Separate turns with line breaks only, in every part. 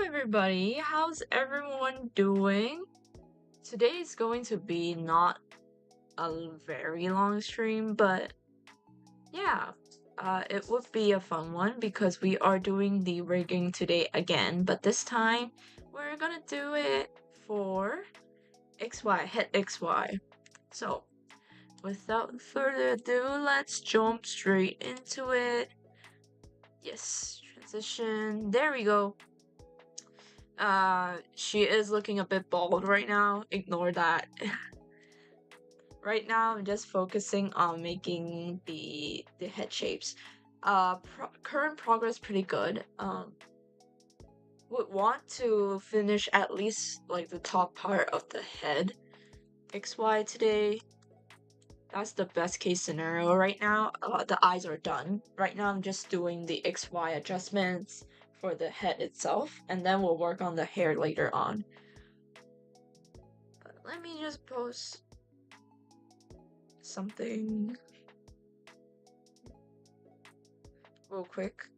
everybody, how's everyone doing? Today is going to be not a very long stream, but yeah, it would be a fun one because we are doing the rigging today again, but this time we're gonna do it for XY, hit XY. So, without further ado, let's jump straight into it. Yes, transition, there we go. She is looking a bit bald right now. Ignore that. Right now, I'm just focusing on making the head shapes. Current progress pretty good. Would want to finish at least like the top part of the head XY today. That's the best case scenario right now. The eyes are done. Right now, I'm just doing the XY adjustments for the head itself, and then we'll work on the hair later on. But let me just post something real quick.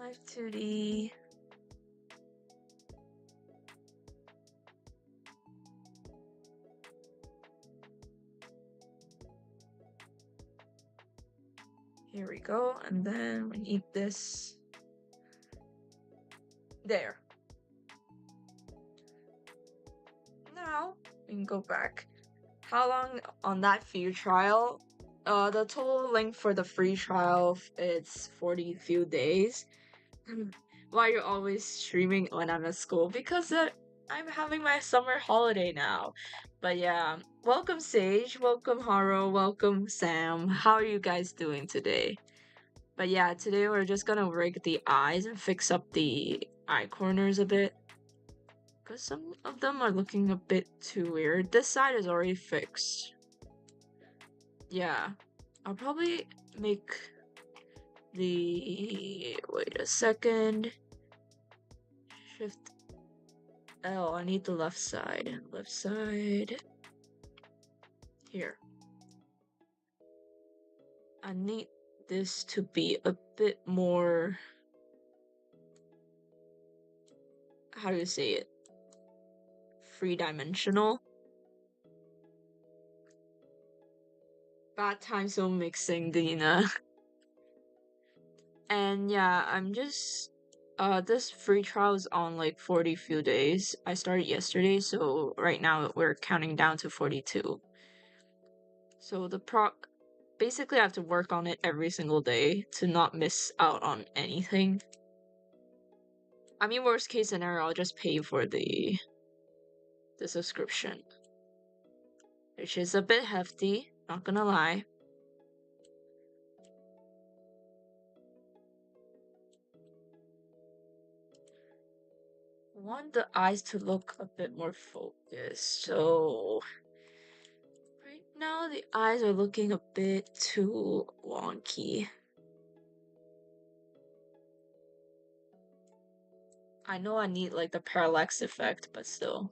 Live 2D. Here we go, and then we need this. There. Now we can go back. How long on that free trial? The total length for the free trial is 40 few days. Why you're always streaming when I'm at school? Because I'm having my summer holiday now. But yeah, welcome Sage, welcome Haro, welcome Sam. How are you guys doing today? But yeah, today we're just gonna rig the eyes and fix up the eye corners a bit. Because some of them are looking a bit too weird. This side is already fixed. Yeah, I'll probably make the... wait a second. Shift L, I need the left side. Left side. Here. I need this to be a bit more... how do you say it? Three-dimensional. Bad time zone mixing, Dina. And yeah, I'm just... this free trial is on like 40 few days. I started yesterday, so right now we're counting down to 42. So basically I have to work on it every single day to not miss out on anything. I mean, worst case scenario, I'll just pay for the subscription. Which is a bit hefty, not gonna lie. I want the eyes to look a bit more focused, so... right now the eyes are looking a bit too wonky. I know I need like the parallax effect, but still.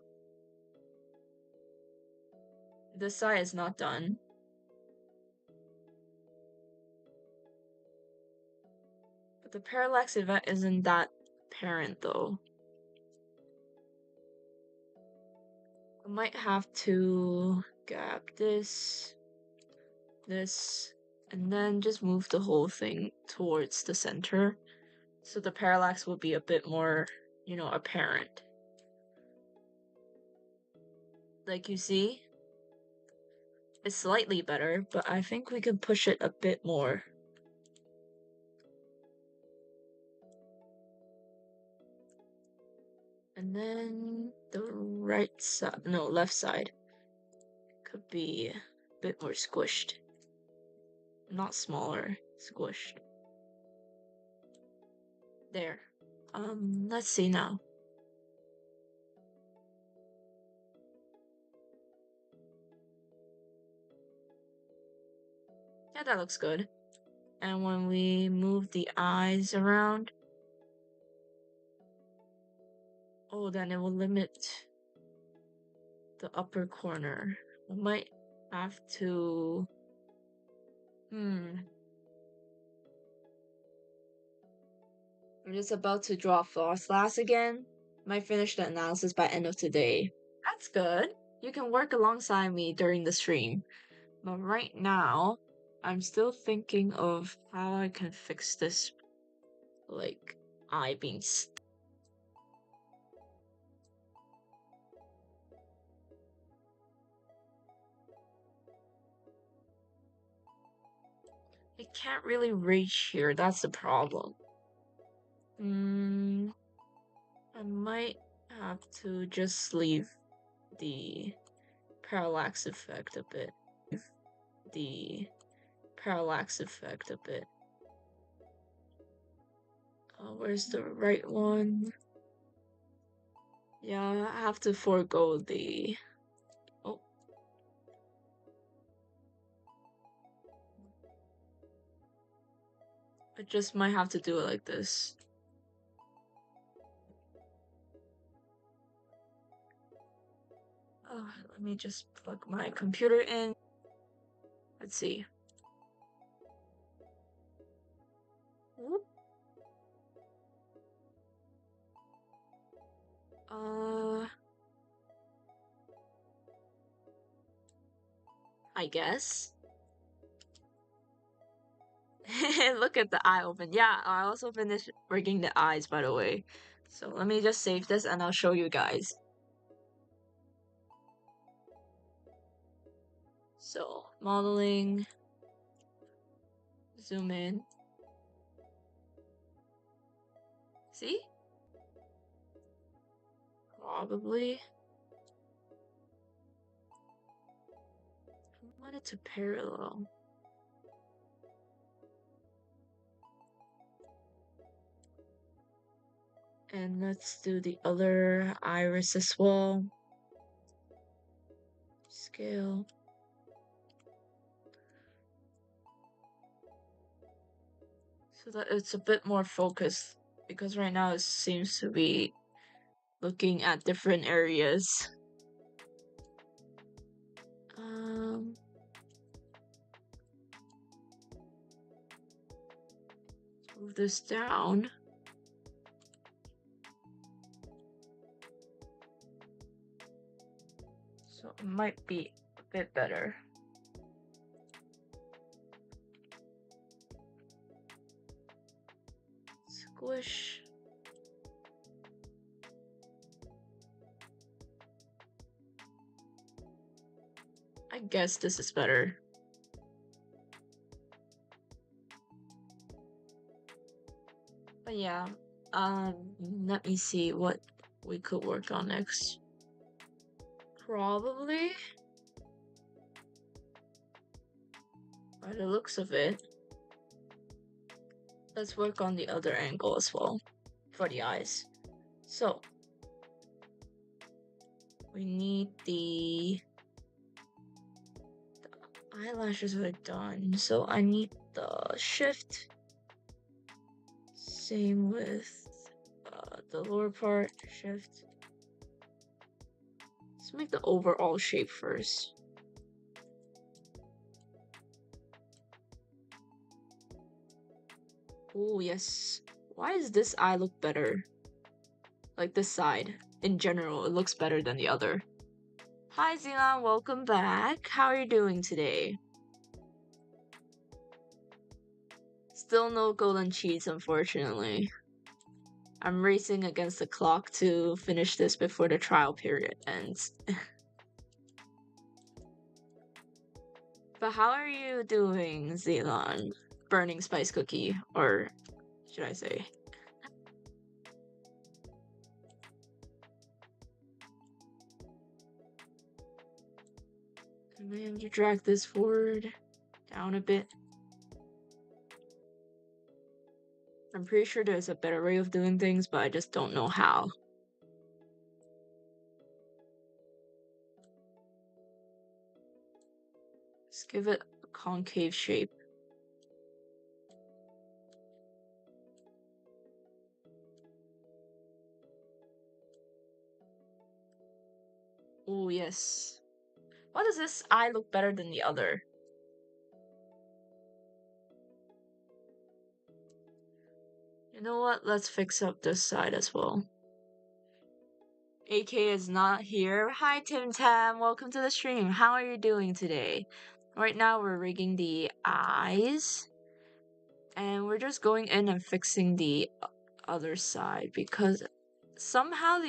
This side is not done. But the parallax effect isn't that apparent though. I might have to grab this, and then just move the whole thing towards the center. So the parallax will be a bit more, you know, apparent. Like you see, it's slightly better, but I think we can push it a bit more. And then the right side, no, left side could be a bit more squished. Not smaller, squished. There. Let's see now. Yeah, that looks good. And when we move the eyes around, oh, then it will limit the upper corner. We might have to I'm just about to draw floss last again. Might finish the analysis by end of today. That's good. You can work alongside me during the stream. But right now, I'm still thinking of how I can fix this, like, eye being I can't really reach here, that's the problem. I might have to just leave the parallax effect a bit. The parallax effect a bit. Where's the right one? Yeah, I have to forego the... Oh. I just might have to do it like this. Let me just plug my computer in. Let's see. Whoop. I guess. Look at the eye open. Yeah, I also finished rigging the eyes, by the way. So let me just save this and I'll show you guys. So, modeling. Zoom in. See? Probably. I want it to parallel. And let's do the other iris as well. Scale. So that it's a bit more focused, because right now it seems to be looking at different areas. Move this down. So it might be a bit better. Squish. I guess this is better. But yeah, let me see what we could work on next. Probably, by the looks of it, let's work on the other angle as well for the eyes. So we need the eyelashes are done, so I need the shift. Same with the lower part, shift. Let's make the overall shape first. Oh yes. Why does this eye look better? Like this side. In general, it looks better than the other. Hi Zilan, welcome back. How are you doing today? Still no golden cheese, unfortunately. I'm racing against the clock to finish this before the trial period ends. But how are you doing, Zilan? Burning spice cookie, or should I say? I may have to drag this forward, down a bit. I'm pretty sure there's a better way of doing things, but I just don't know how. Just give it a concave shape. Oh yes. Why does this eye look better than the other? You know what? Let's fix up this side as well. AK is not here. Hi, Tim Tam. Welcome to the stream. How are you doing today? Right now, we're rigging the eyes. And we're just going in and fixing the other side because somehow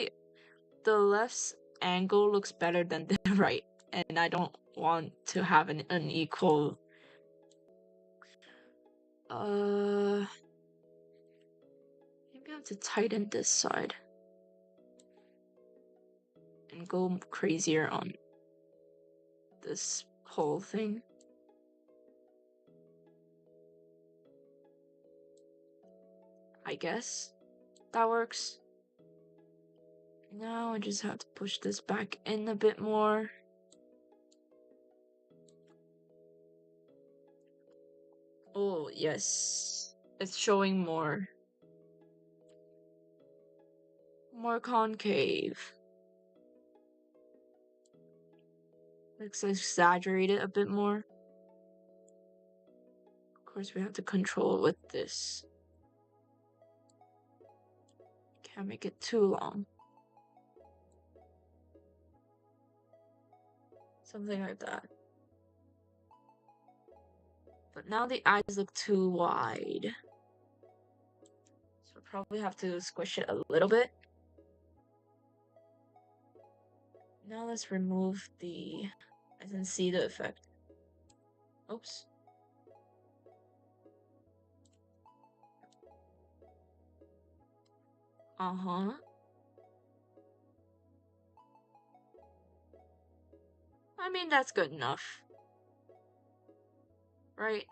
the left's angle looks better than the right. And I don't want to have an unequal... Maybe I have to tighten this side. And go crazier on this whole thing. I guess that works. Now I just have to push this back in a bit more. Oh, yes. It's showing more. More concave. Let's exaggerate it a bit more. Of course, we have to control it with this. Can't make it too long. Something like that. But now the eyes look too wide. So we'll probably have to squish it a little bit. Now let's remove the... I didn't see the effect. Oops. Uh-huh. I mean, that's good enough. Right?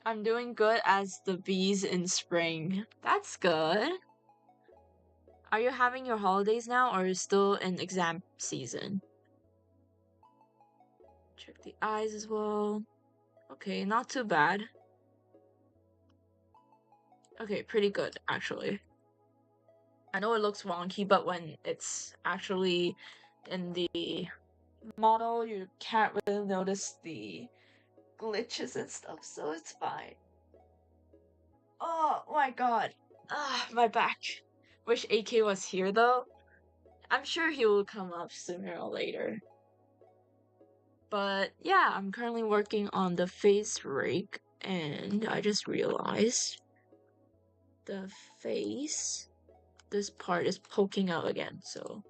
I'm doing good as the bees in spring. That's good. Are you having your holidays now or are you still in exam season? Check the eyes as well. Okay, not too bad. Okay, pretty good, actually. I know it looks wonky, but when it's actually in the model, you can't really notice the glitches and stuff, so it's fine. Oh my god. Ah, my back. Wish AK was here though. I'm sure he will come up sooner or later. But yeah, I'm currently working on the face rig, and I just realized the face, this part is poking out again, so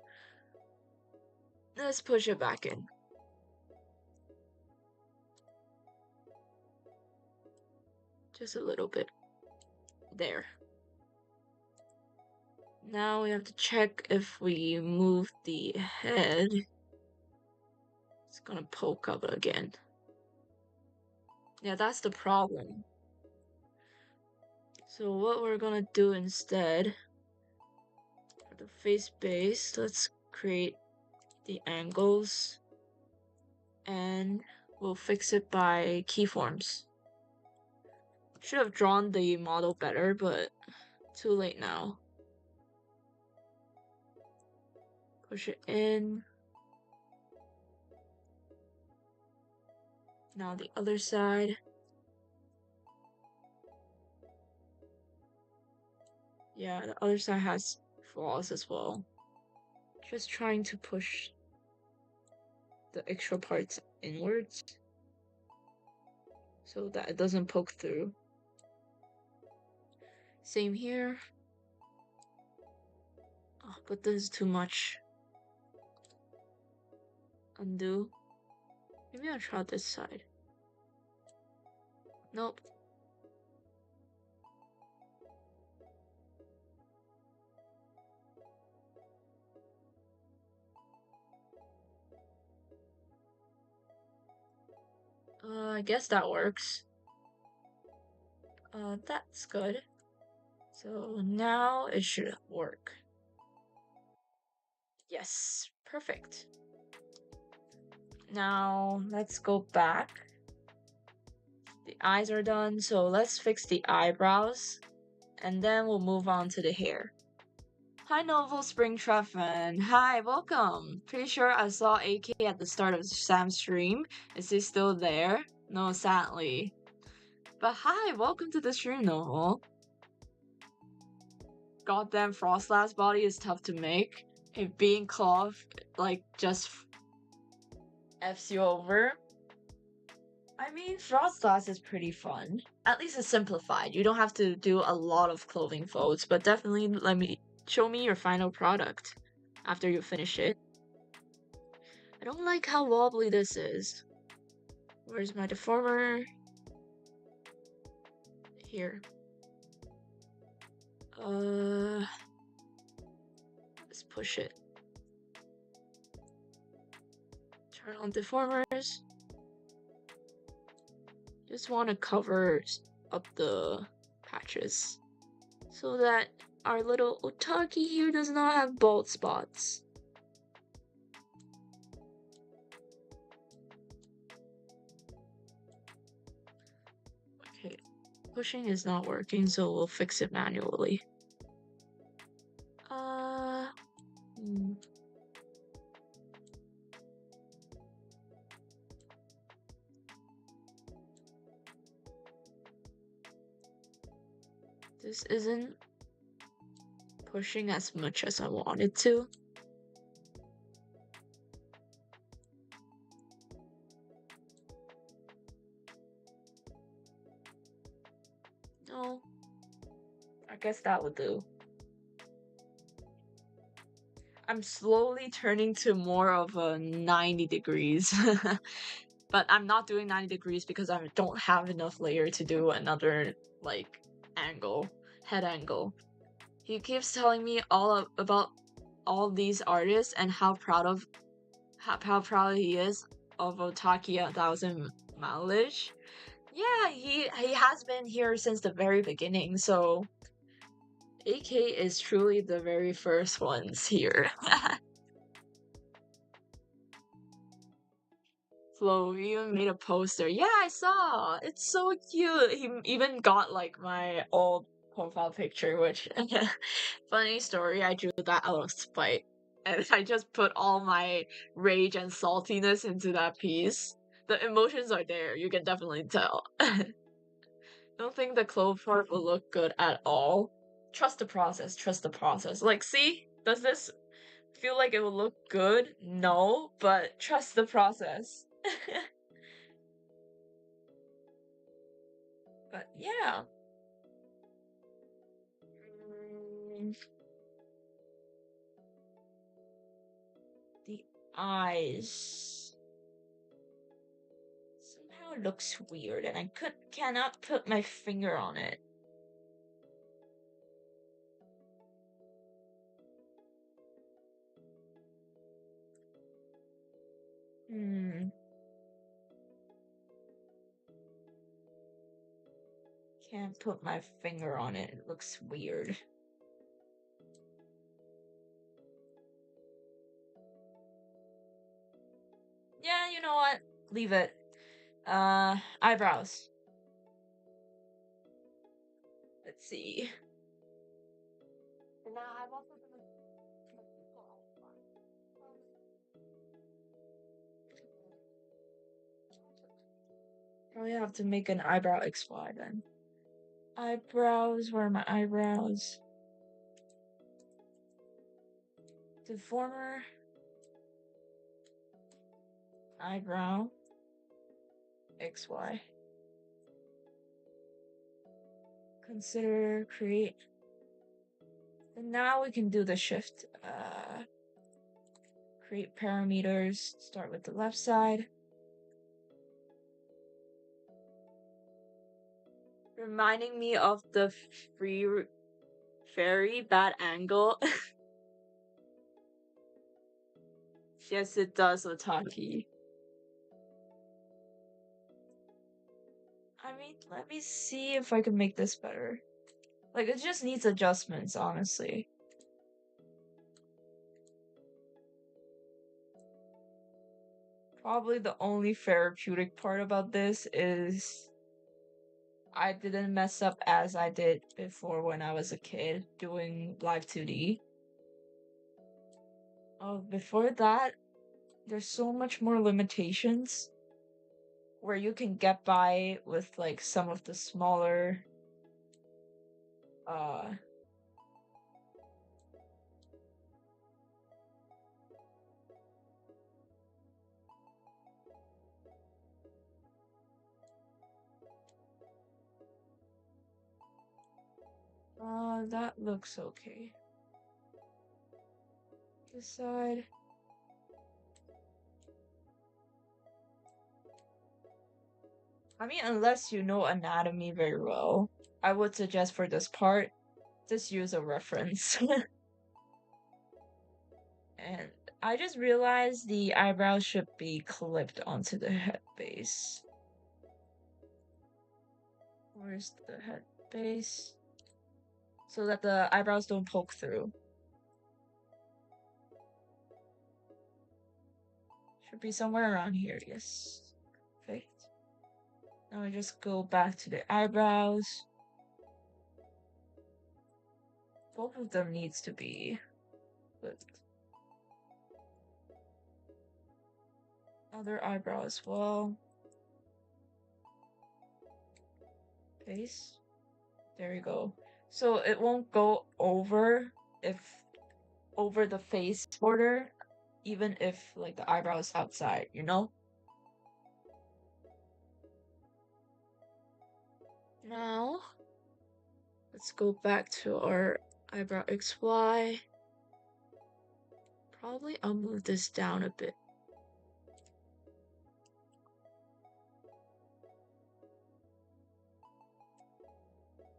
let's push it back in. Just a little bit. There. Now we have to check if we move the head. It's gonna poke up again. Yeah, that's the problem. So what we're gonna do instead, for the face base, let's create the angles. And we'll fix it by keyforms. Should have drawn the model better, but too late now. Push it in. Now the other side. Yeah, the other side has flaws as well. Just trying to push the extra parts inwards so that it doesn't poke through. Same here. Oh, but this is too much. Undo. Maybe I'll try this side. Nope. I guess that works. That's good. So now it should work. Yes, perfect. Now let's go back. The eyes are done, so let's fix the eyebrows, and then we'll move on to the hair. Hi Novel Springtreffin. Hi, welcome. Pretty sure I saw AK at the start of Sam's stream. Is he still there? No, sadly. But hi, welcome to the stream, Noel. Goddamn Frostlass body is tough to make. If being cloth, like, just F's you over. I mean, Frostlass is pretty fun. At least it's simplified. You don't have to do a lot of clothing folds, but definitely show me your final product after you finish it. I don't like how wobbly this is. Where's my deformer? Here. Let's push it. Turn on deformers. Just want to cover up the patches so that our little Otaki here does not have bald spots. Okay, pushing is not working, so we'll fix it manually. This isn't pushing as much as I wanted to. No, I guess that would do. I'm slowly turning to more of a 90 degrees. But I'm not doing 90 degrees because I don't have enough layer to do another, like, head angle. He keeps telling me about all these artists and how proud he is of Otaki 1000 mileage. Yeah, he has been here since the very beginning, so AK is truly the very first ones here. Flo even made a poster. Yeah, I saw. It's so cute. He even got like my old profile picture, which funny story, I drew that out of spite. And I just put all my rage and saltiness into that piece. The emotions are there, you can definitely tell. Don't think the clove part will look good at all. Trust the process, trust the process. Like, see? Does this feel like it will look good? No, but trust the process. But yeah. The eyes. Somehow it looks weird and I cannot put my finger on it. Can't put my finger on it. It looks weird. Yeah, you know what? Leave it. Eyebrows. Let's see. Now I've also probably have to make an eyebrow XY then. Eyebrows, where are my eyebrows? Deformer. Eyebrow. XY. Consider create. And now we can do the shift. Create parameters. Start with the left side. Reminding me of the very bad angle. Yes, it does, Otaki. I mean, let me see if I can make this better. Like, it just needs adjustments, honestly. Probably the only therapeutic part about this is I didn't mess up as I did before when I was a kid doing live 2D. Oh, before that, there's so much more limitations. where you can get by with like some of the smaller that looks okay. This side. I mean, unless you know anatomy very well, I would suggest for this part, just use a reference. And I just realized the eyebrows should be clipped onto the head base. Where's the head base? So that the eyebrows don't poke through. Should be somewhere around here, yes. Perfect. Now I just go back to the eyebrows. Both of them needs to be clipped. Other eyebrow as well. Face. There we go. So it won't go over the face border, even if like the eyebrow is outside, you know? Now let's go back to our eyebrow XY. Probably I'll move this down a bit.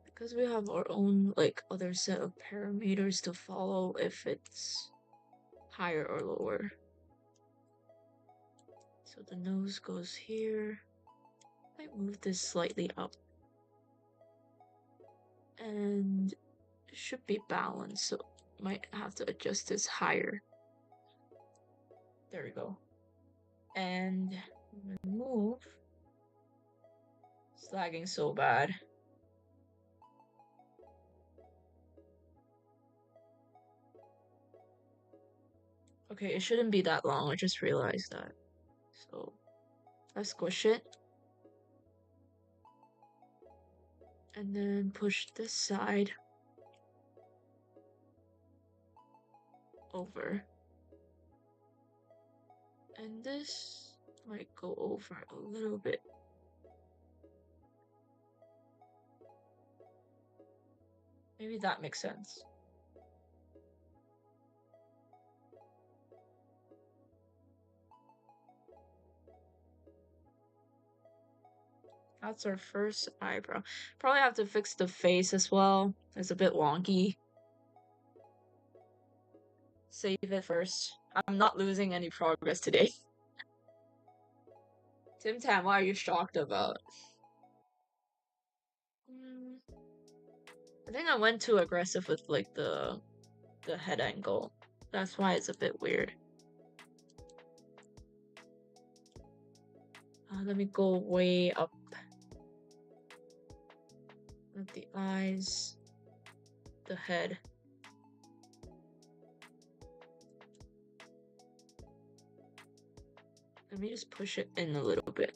Because we have our own like other set of parameters to follow if it's higher or lower. So the nose goes here. I move this slightly up. And it should be balanced, so might have to adjust this higher. There we go. And move. It's lagging so bad. Okay, it shouldn't be that long, I just realized that. So let's squish it. And then push this side over. And this might go over a little bit. Maybe that makes sense. That's our first eyebrow. Probably have to fix the face as well. It's a bit wonky. Save it first. I'm not losing any progress today. Tim Tam, what are you shocked about? I think I went too aggressive with like the head angle. That's why it's a bit weird. Let me go way up. At the eyes, the head. Let me just push it in a little bit.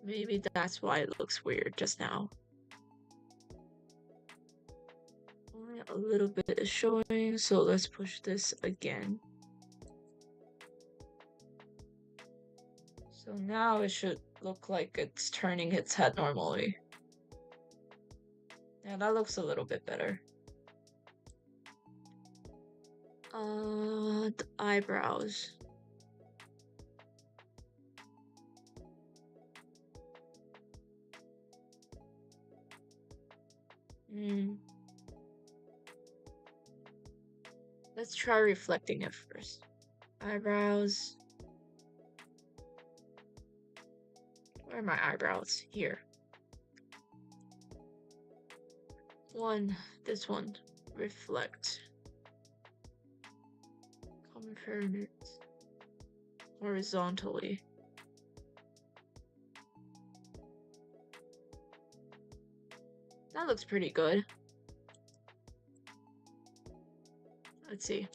Maybe that's why it looks weird just now. Only a little bit is showing, so let's push this again. So now it should look like it's turning its head normally. Yeah, that looks a little bit better. The eyebrows. Let's try reflecting it first. Eyebrows. Where are my eyebrows? Here. This one. Reflect. Common pyramids. Horizontally. That looks pretty good. Let's see.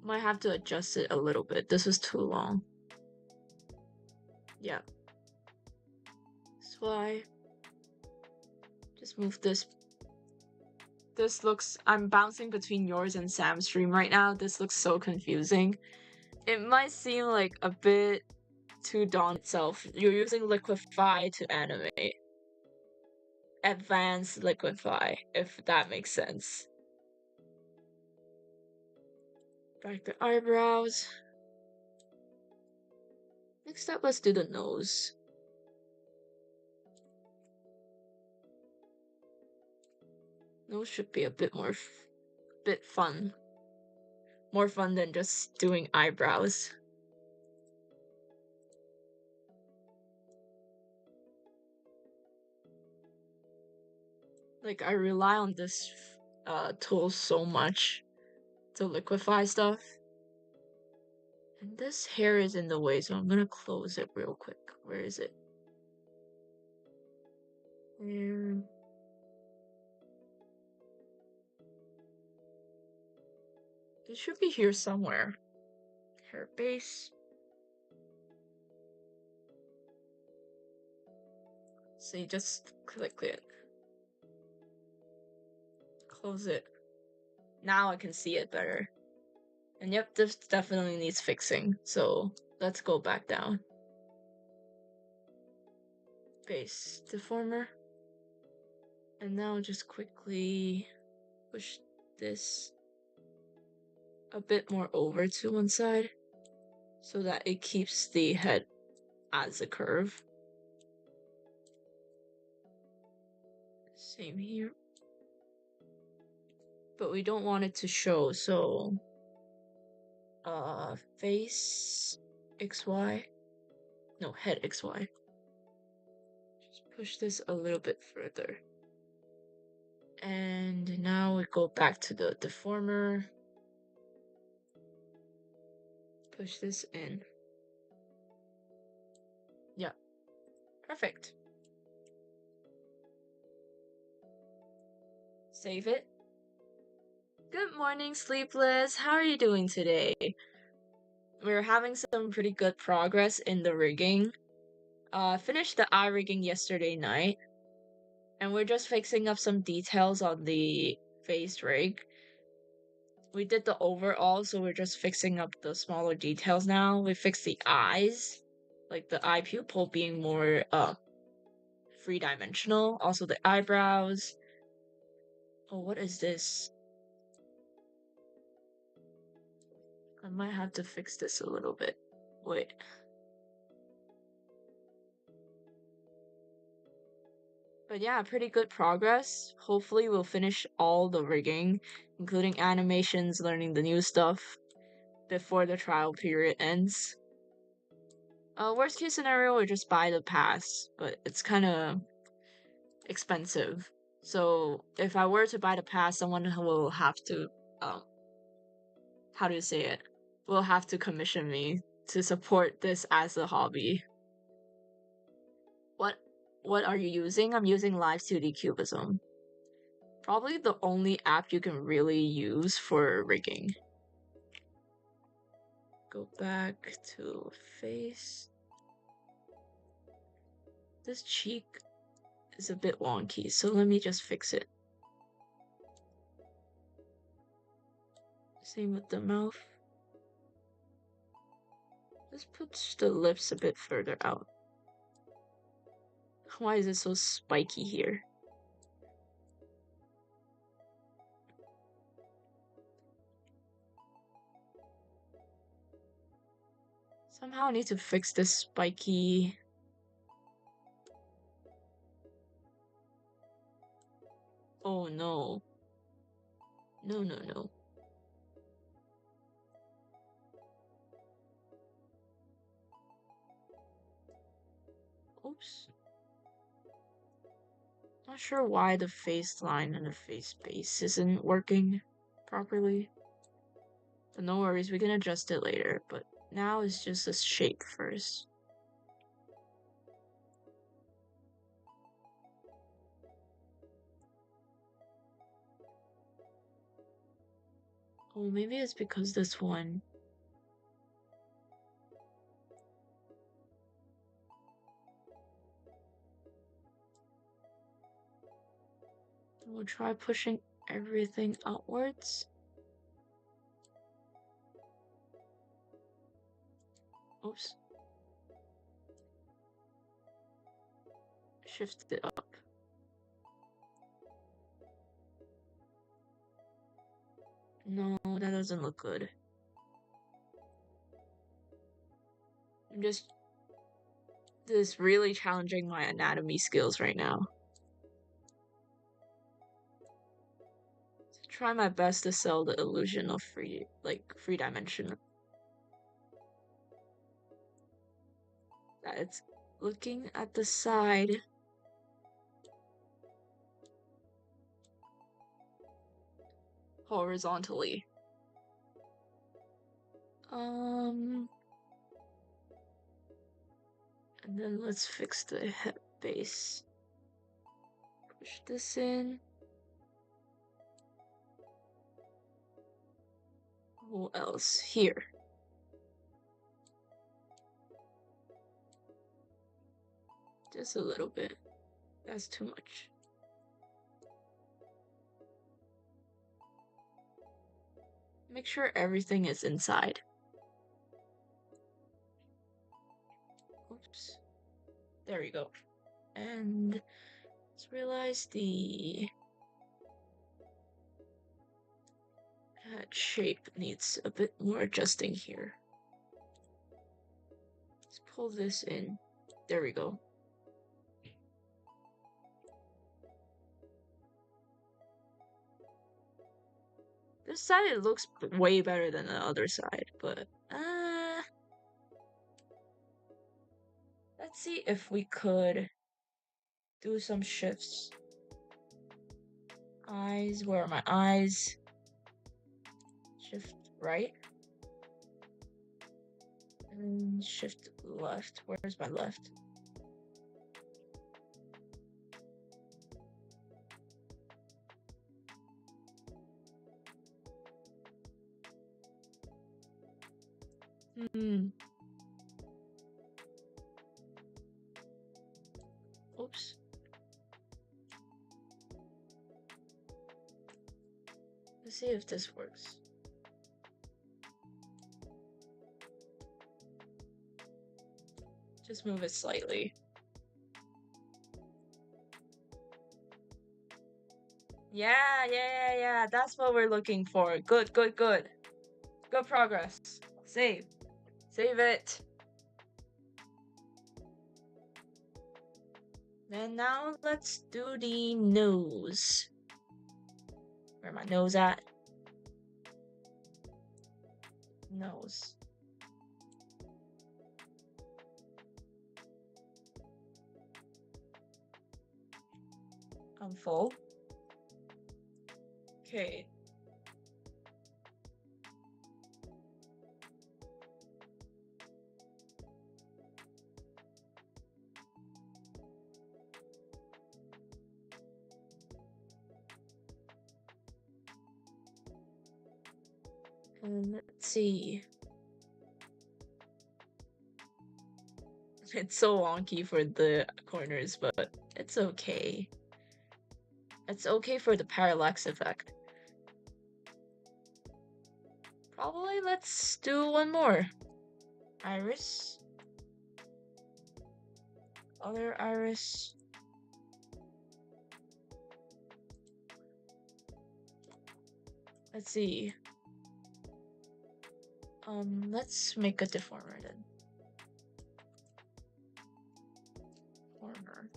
Might have to adjust it a little bit. This was too long. Yeah. That's why. Just move this. This looks. I'm bouncing between yours and Sam's stream right now. This looks so confusing. It might seem like a bit too daunting itself. You're using Liquify to animate. Advanced Liquify, if that makes sense. Back the eyebrows. Next up, let's do the nose. Nose should be a bit more, bit fun. More fun than just doing eyebrows. Like, I rely on this tool so much to liquefy stuff. And this hair is in the way, so I'm gonna close it real quick. Where is it? It should be here somewhere. Hair base. So you just click it. Close it. Now I can see it better. And yep, this definitely needs fixing. So let's go back down. Base deformer. And now just quickly push this a bit more over to one side so that it keeps the head as a curve. Same here. But we don't want it to show, so face XY. No, head XY. Just push this a little bit further. And now we go back to the deformer. Push this in. Yeah. Perfect. Save it. Good morning, Sleepless. How are you doing today? We're having some pretty good progress in the rigging. Finished the eye rigging yesterday night. And we're just fixing up some details on the face rig. We did the overall, so we're just fixing up the smaller details now. We fixed the eyes, like the eye pupil being more three-dimensional. Also the eyebrows. Oh, what is this? I might have to fix this a little bit. Wait. But yeah, pretty good progress. Hopefully we'll finish all the rigging, including animations, learning the new stuff, before the trial period ends. Worst case scenario, we just buy the pass, but it's kind of expensive. So if I were to buy the pass, someone will have to, how do you say it? Will have to commission me to support this as a hobby. What are you using? I'm using Live 2D Cubism. Probably the only app you can really use for rigging. Go back to face. This cheek is a bit wonky, so let me just fix it. Same with the mouth. Let's put the lips a bit further out. Why is it so spiky here? Somehow I need to fix this spiky. Oh no. No. Oops. Not sure why the face line and the face base isn't working properly. But no worries, we can adjust it later. But now it's just a shape first. Oh, maybe it's because this one. We'll try pushing everything outwards. Oops. Shift it up. No, that doesn't look good. I'm just really challenging my anatomy skills right now. Try my best to sell the illusion of free dimension. That it's looking at the side. Horizontally. And then let's fix the hip base. Push this in. What else? Here. Just a little bit. That's too much. Make sure everything is inside. Oops. There we go. And let's realize the head shape needs a bit more adjusting here. Let's pull this in. There we go. This side, it looks way better than the other side, but let's see if we could do some shifts. Eyes, where are my eyes? Shift right. And shift left. Where's my left? Oops. Let's see if this works. Just move it slightly. Yeah. That's what we're looking for. Good. Good progress. Save it. And now let's do the nose. Where my nose at? Nose. I'm full. Okay. And let's see. It's so wonky for the corners, but it's okay. It's okay for the parallax effect. Probably let's do one more. Iris. Other iris. Let's see. Let's make a deformer then. Deformer.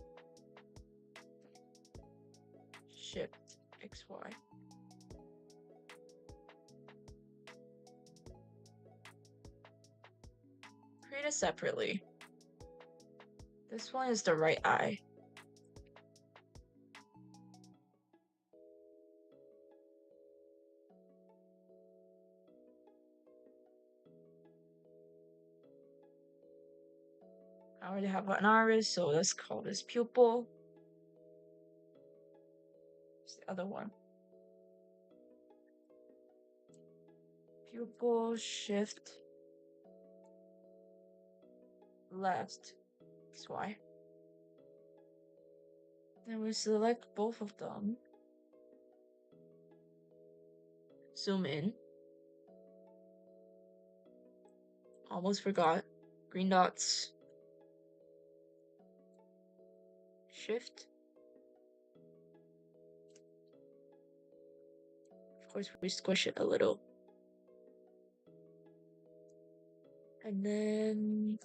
Shift XY. Create it separately. This one is the right eye. I already have an iris, so let's call this pupil. What's the other one? pupil shift left XY. Then we select both of them. Zoom in. Almost forgot. Green dots. Shift. Of course, we squish it a little. And then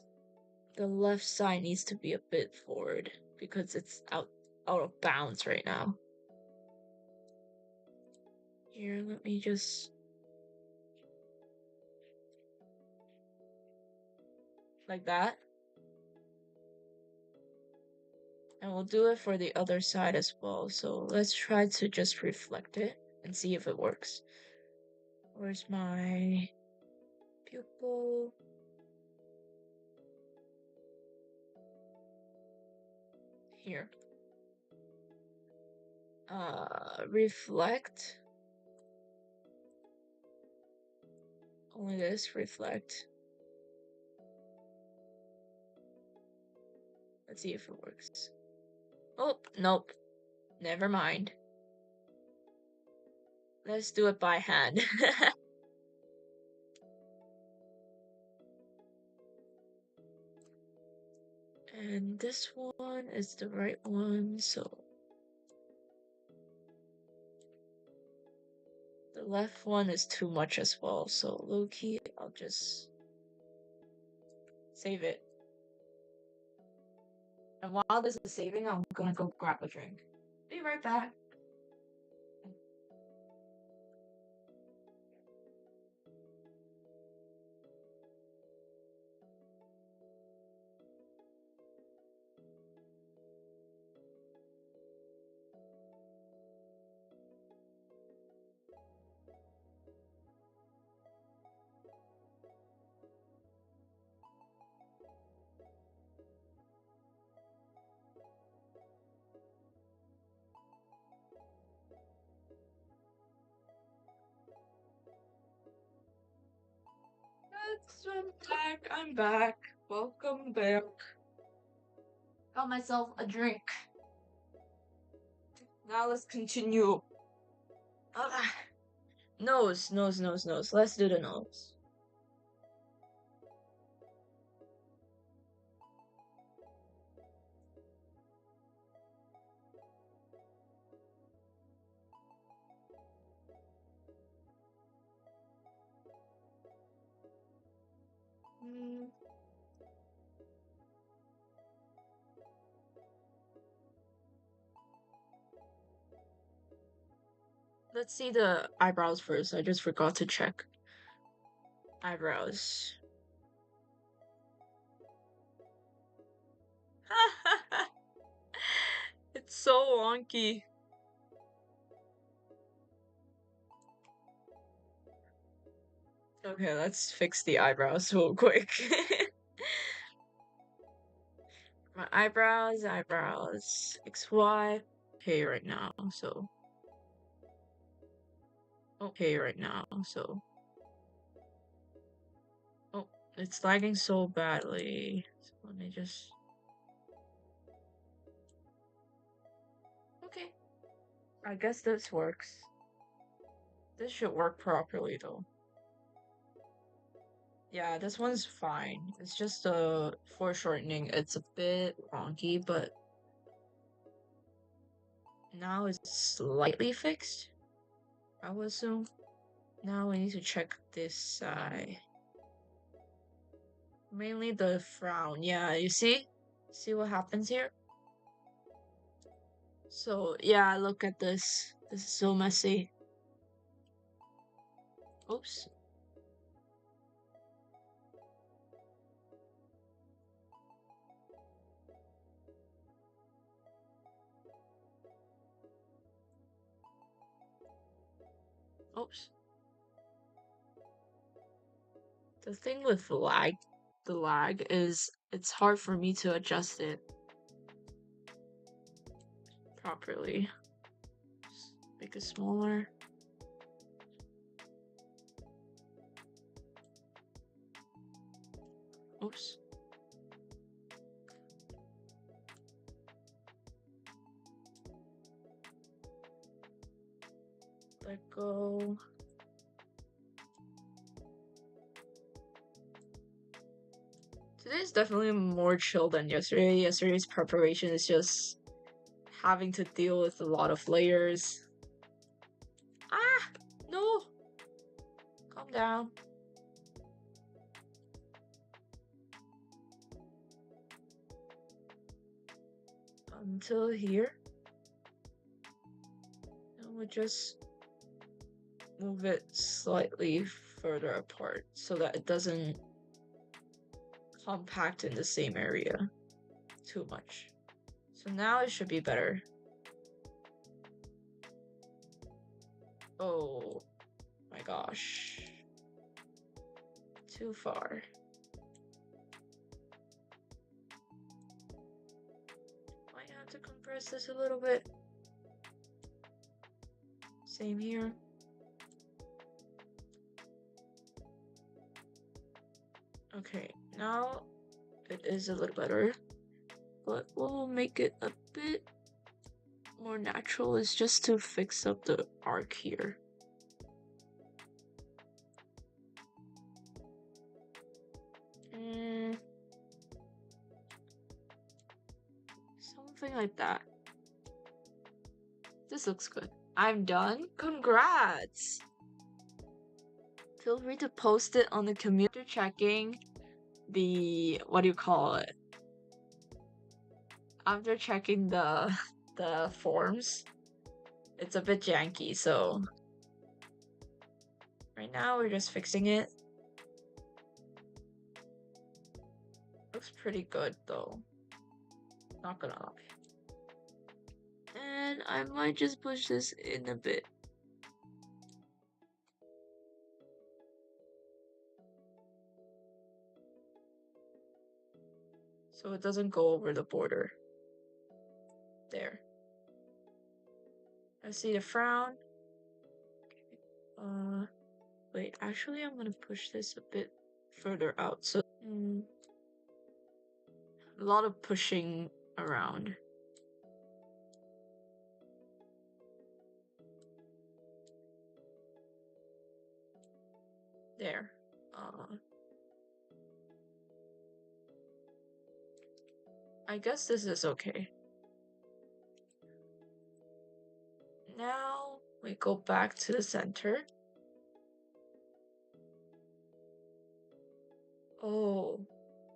the left side needs to be a bit forward because it's out of bounds right now. Here, let me just... like that. And we'll do it for the other side as well. So let's try to just reflect it and see if it works. Where's my pupil? Here. Reflect. Only this, reflect. Let's see if it works. Oh, nope. Never mind. Let's do it by hand. And this one is the right one, so the left one is too much as well, so low-key, I'll just save it. And while this is saving, I'm gonna go grab a drink. Be right back. I'm back. Welcome back. Got myself a drink. Now let's continue. Nose. Let's do the nose. Let's see the eyebrows first. I just forgot to check. Eyebrows. It's so wonky. Okay, let's fix the eyebrows real quick. My eyebrows, XY. Okay, right now, so. Okay, right now, so. Oh, it's lagging so badly. So let me just. Okay. I guess this works. This should work properly though. Yeah, this one's fine. It's just a foreshortening. It's a bit wonky, but now it's slightly fixed, I would assume. Now we need to check this side. Mainly the frown. Yeah, you see? See what happens here? So, yeah, look at this. This is so messy. Oops. Oops. The thing with the lag is it's hard for me to adjust it properly. Just make it smaller. Oops. Let go. Today's definitely more chill than yesterday. Yesterday's preparation is just having to deal with a lot of layers. Ah! No! Calm down. Until here. And we'll just move it slightly further apart so that it doesn't compact in the same area too much. So now it should be better. Oh my gosh. Too far. Might have to compress this a little bit. Same here. Okay, now it is a little better, but what will make it a bit more natural is just to fix up the arc here. Something like that. This looks good. I'm done. Congrats! Feel free to post it on the community. After checking the, what do you call it? After checking the forms, it's a bit janky, so right now we're just fixing it. Looks pretty good though. Not gonna lie. And I might just push this in a bit. So it doesn't go over the border. There. I see the frown. Wait, actually I'm gonna push this a bit further out. So a lot of pushing around. There. I guess this is okay. Now we go back to the center. Oh,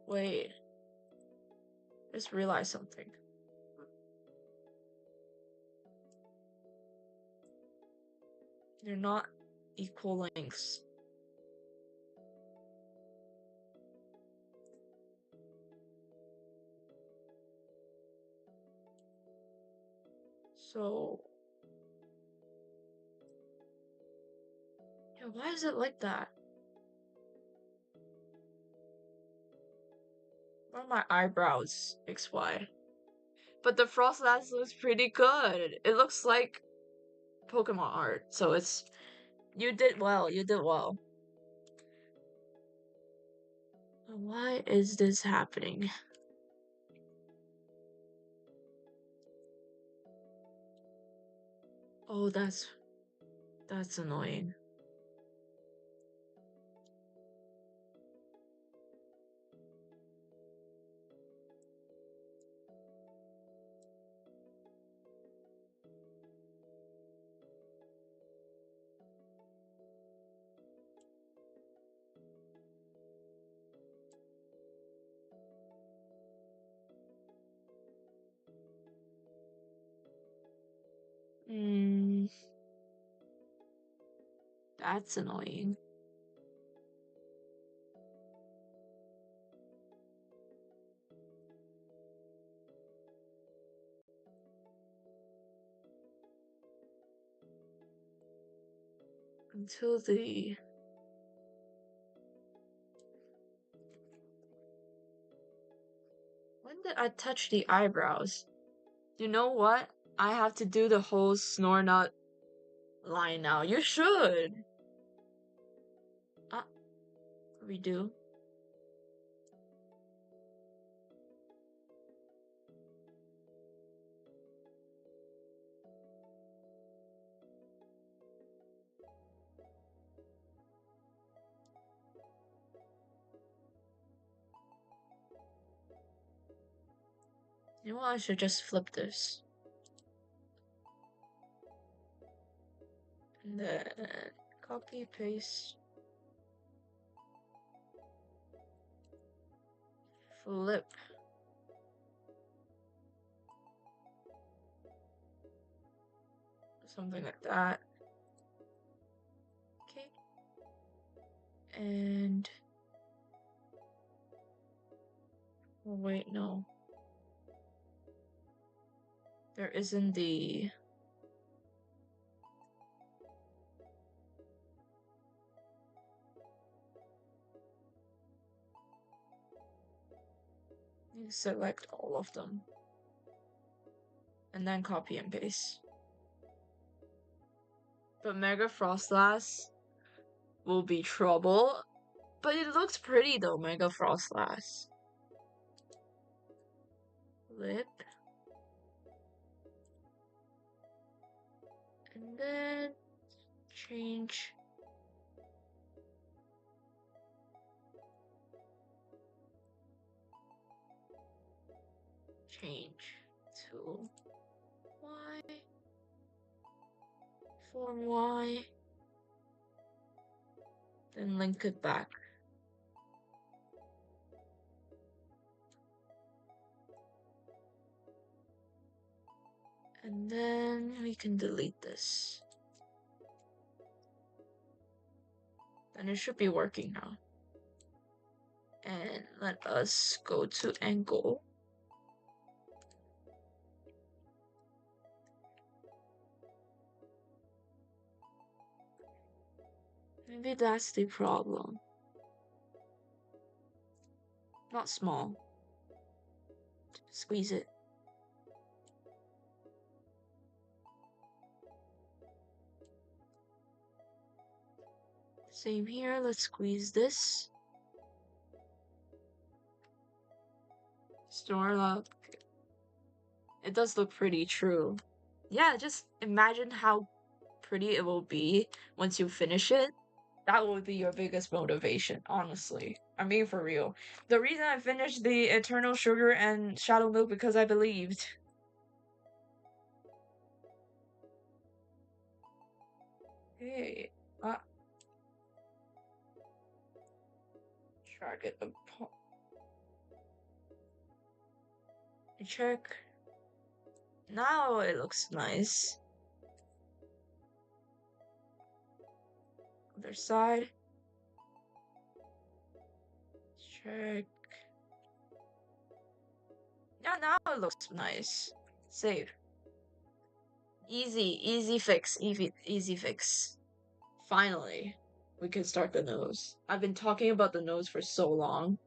wait. Just realized something. They're not equal lengths. So, yeah, why is it like that? Where are my eyebrows? XY. But the frost last looks pretty good. It looks like Pokemon art. So it's, you did well. You did well. Why is this happening? Oh, that's annoying. That's annoying. Until the... When did I touch the eyebrows? You know what? I have to do the whole snore nut line now. You should! Redo. You know what? I should just flip this. And then copy, paste. Flip. Something like that. Okay. And oh, wait, no. There isn't the you select all of them. And then copy and paste. But Mega Frostlass will be trouble. But it looks pretty though, Mega Frostlass. Lip. And then change. Change to Y. Form Y. Then link it back. And then we can delete this. Then it should be working now. And let us go to angle. Maybe that's the problem. Not small. Squeeze it. Same here, let's squeeze this. Store lock. It does look pretty true. Yeah, just imagine how pretty it will be once you finish it. That would be your biggest motivation, honestly. I mean, for real. The reason I finished the Eternal Sugar and Shadow Milk because I believed. Hey, target a check. Now it looks nice. Other side. Check. Yeah, now it looks nice. Save. Easy fix. Easy fix. Finally, we can start the nose. I've been talking about the nose for so long.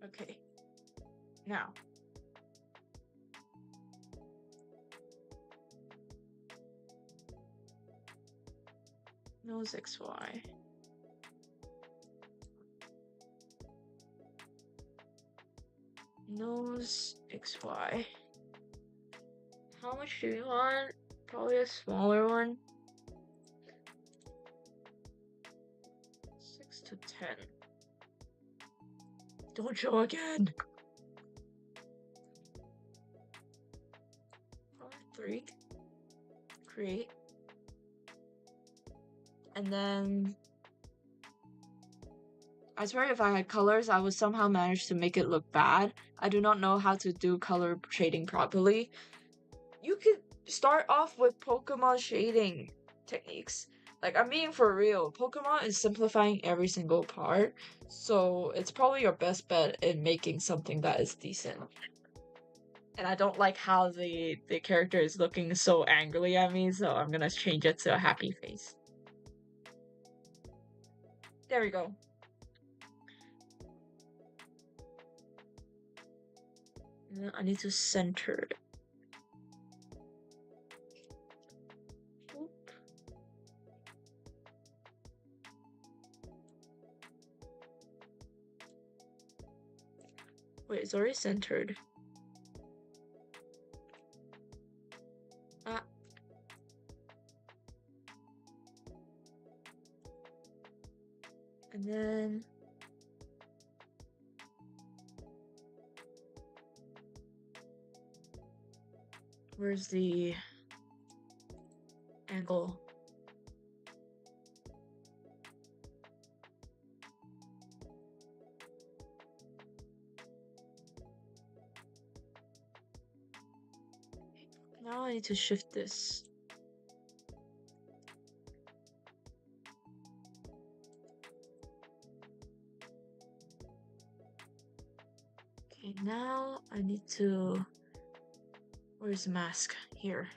Okay. Now. Nose XY. Nose XY. How much do you want? Probably a smaller one. 6 to 10. Don't show again. 3. Create. And then I swear if I had colors, I would somehow manage to make it look bad. I do not know how to do color shading properly. You could start off with Pokemon shading techniques. Like, I'm being for real. Pokemon is simplifying every single part, so it's probably your best bet in making something that is decent. And I don't like how the character is looking so angrily at me, so I'm gonna change it to a happy face. There we go. I need to center it. Wait, it's already centered. And then where's the angle? Now I need to shift this. Okay, now I need to... Where's the mask? Here.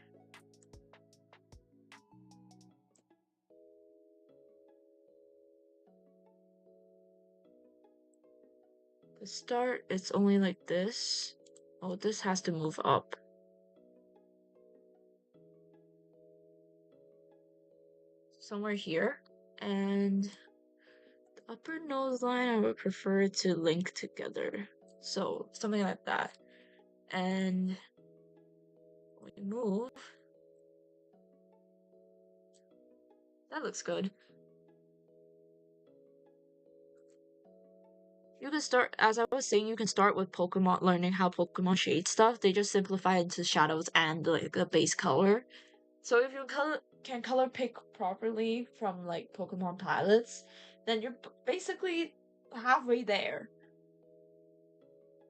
The start, it's only like this. Oh, this has to move up. Somewhere here. And the upper nose line I would prefer to link together. So, something like that. And we move. That looks good. You can start, as I was saying, you can start with Pokemon, learning how Pokemon shade stuff. They just simplify it into shadows and like the base color. So if you can color pick properly from like Pokemon pilots, then you're basically halfway there.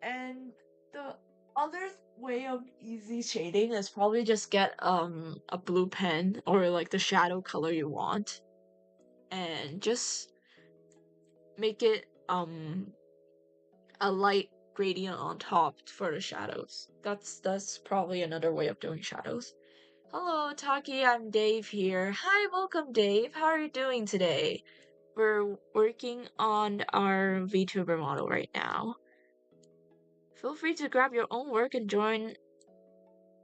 And the other way of easy shading is probably just get a blue pen or like the shadow color you want, and just make it a light gradient on top for the shadows. That's probably another way of doing shadows. Hello, Taki, I'm Dave here. Hi, welcome, Dave. How are you doing today? We're working on our VTuber model right now. Feel free to grab your own work and join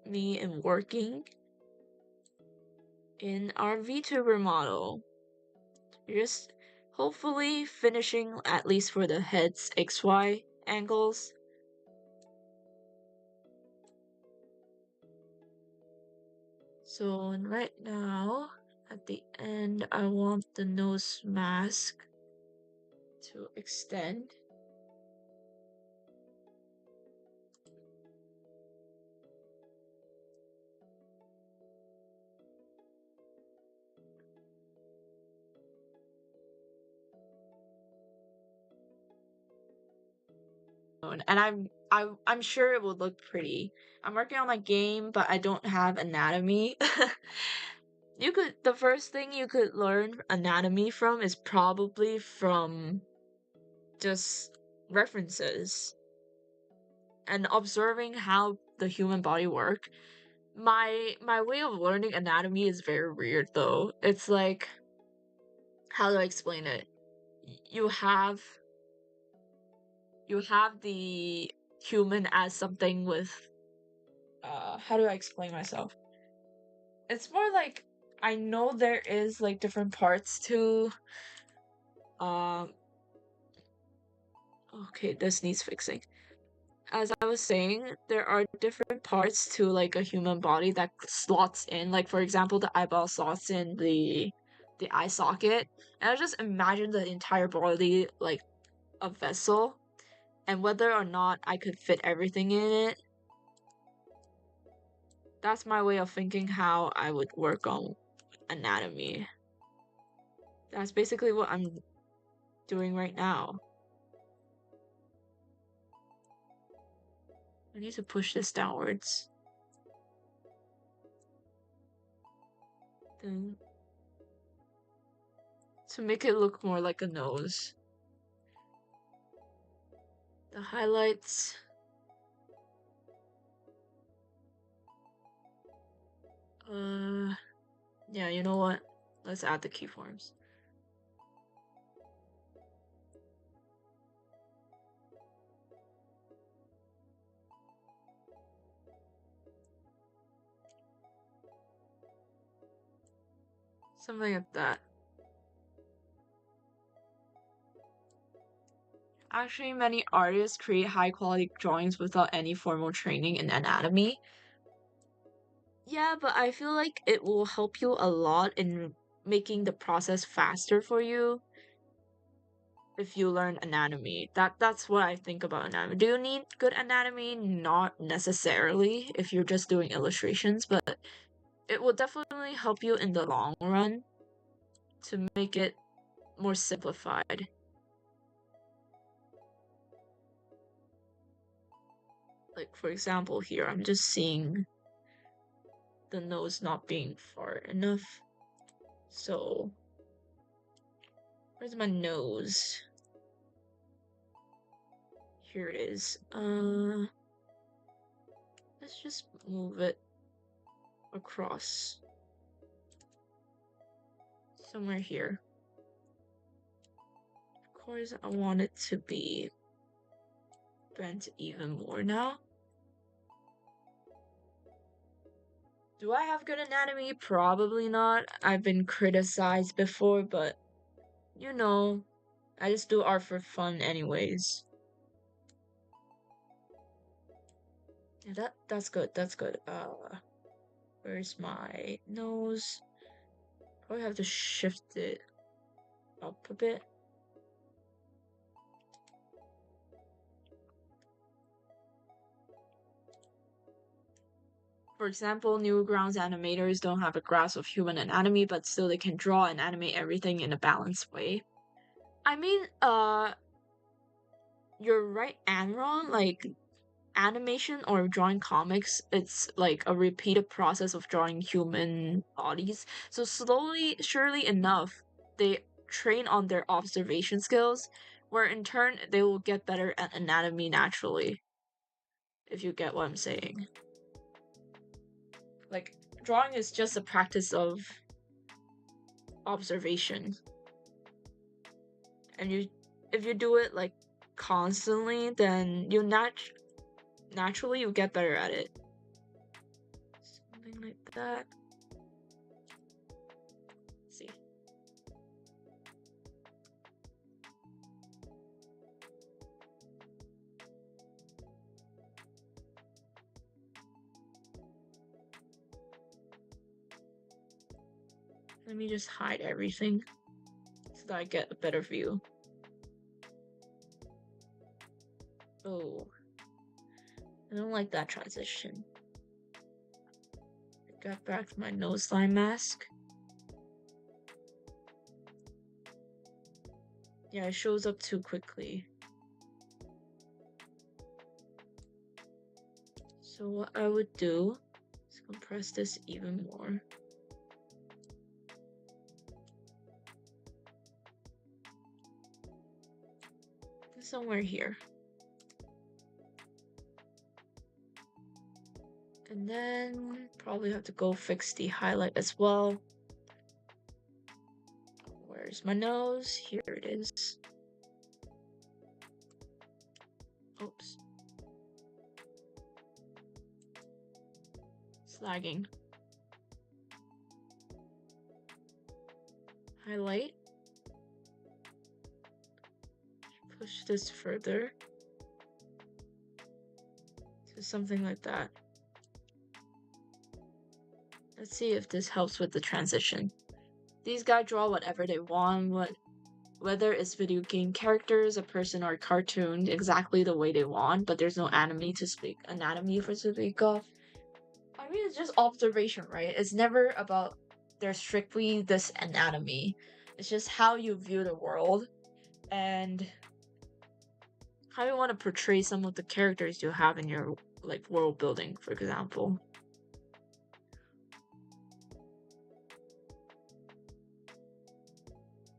me in working in our VTuber model. You're just hopefully finishing at least for the head's XY angles. So right now, at the end, I want the nose mask to extend. And I'm sure it would look pretty. I'm working on my game, but I don't have anatomy. The first thing you could learn anatomy from is probably from just references and observing how the human body work. My way of learning anatomy is very weird though. It's like, how do I explain it? You have the human as something with how do I explain myself? It's more like, I know there is like different parts to um okay, this needs fixing. As I was saying, there are different parts to like a human body that slots in. Like for example, the eyeball slots in the eye socket. And I just imagine the entire body like a vessel, and whether or not I could fit everything in it. That's my way of thinking how I would work on anatomy. That's basically what I'm doing right now. I need to push this downwards. Then to make it look more like a nose. The highlights. Yeah, you know what? Let's add the keyforms. Something like that. Actually, many artists create high-quality drawings without any formal training in anatomy. Yeah, but I feel like it will help you a lot in making the process faster for you. if you learn anatomy. That's what I think about anatomy. Do you need good anatomy? Not necessarily if you're just doing illustrations, but it will definitely help you in the long run to make it more simplified. Like for example here, I'm just seeing the nose not being far enough. So where's my nose? Here it is. Let's just move it across somewhere here. Of course, I want it to be bent even more now. Do I have good anatomy? Probably not. I've been criticized before, but you know, I just do art for fun anyways. Yeah, that's good. That's good. Where's my nose? Probably have to shift it up a bit. For example, Newgrounds animators don't have a grasp of human anatomy, but still they can draw and animate everything in a balanced way. I mean, you're right and wrong. Like, animation or drawing comics, it's like a repeated process of drawing human bodies. So slowly, surely enough, they train on their observation skills, where in turn they will get better at anatomy naturally. If you get what I'm saying. Like, drawing is just a practice of observation. And if you do it like constantly, then you naturally you get better at it. Something like that. Let's see. Let me just hide everything so that I get a better view. Oh, I don't like that transition. I got back to my nose line mask. Yeah, it shows up too quickly. So what I would do is compress this even more. Somewhere here. And then probably have to go fix the highlight as well. Where's my nose? Here it is. Oops. It's lagging. Highlight. Push this further to something like that. Let's see if this helps with the transition. These guys draw whatever they want, whether it's video game characters, a person, or a cartoon, exactly the way they want, but there's no anatomy to speak of. I mean, it's just observation, right? It's never about there's strictly this anatomy. It's just how you view the world and how you want to portray some of the characters you have in your like world building, for example.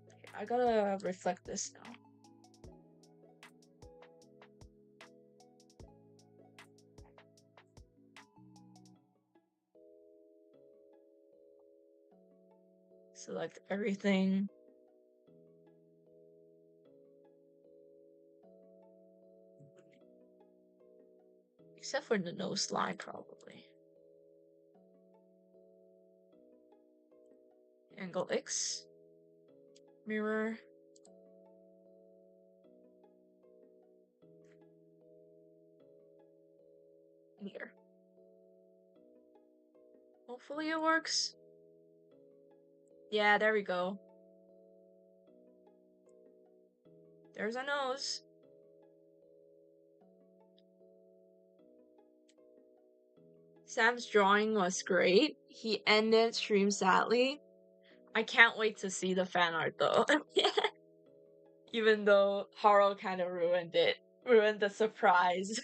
Okay, I gotta reflect this now. Select everything. Except for the nose line, probably. Angle X. Mirror. Here. Hopefully it works. Yeah, there we go. There's a nose. Sam's drawing was great. He ended stream sadly. I can't wait to see the fan art though. Even though Haro kind of ruined it. Ruined the surprise.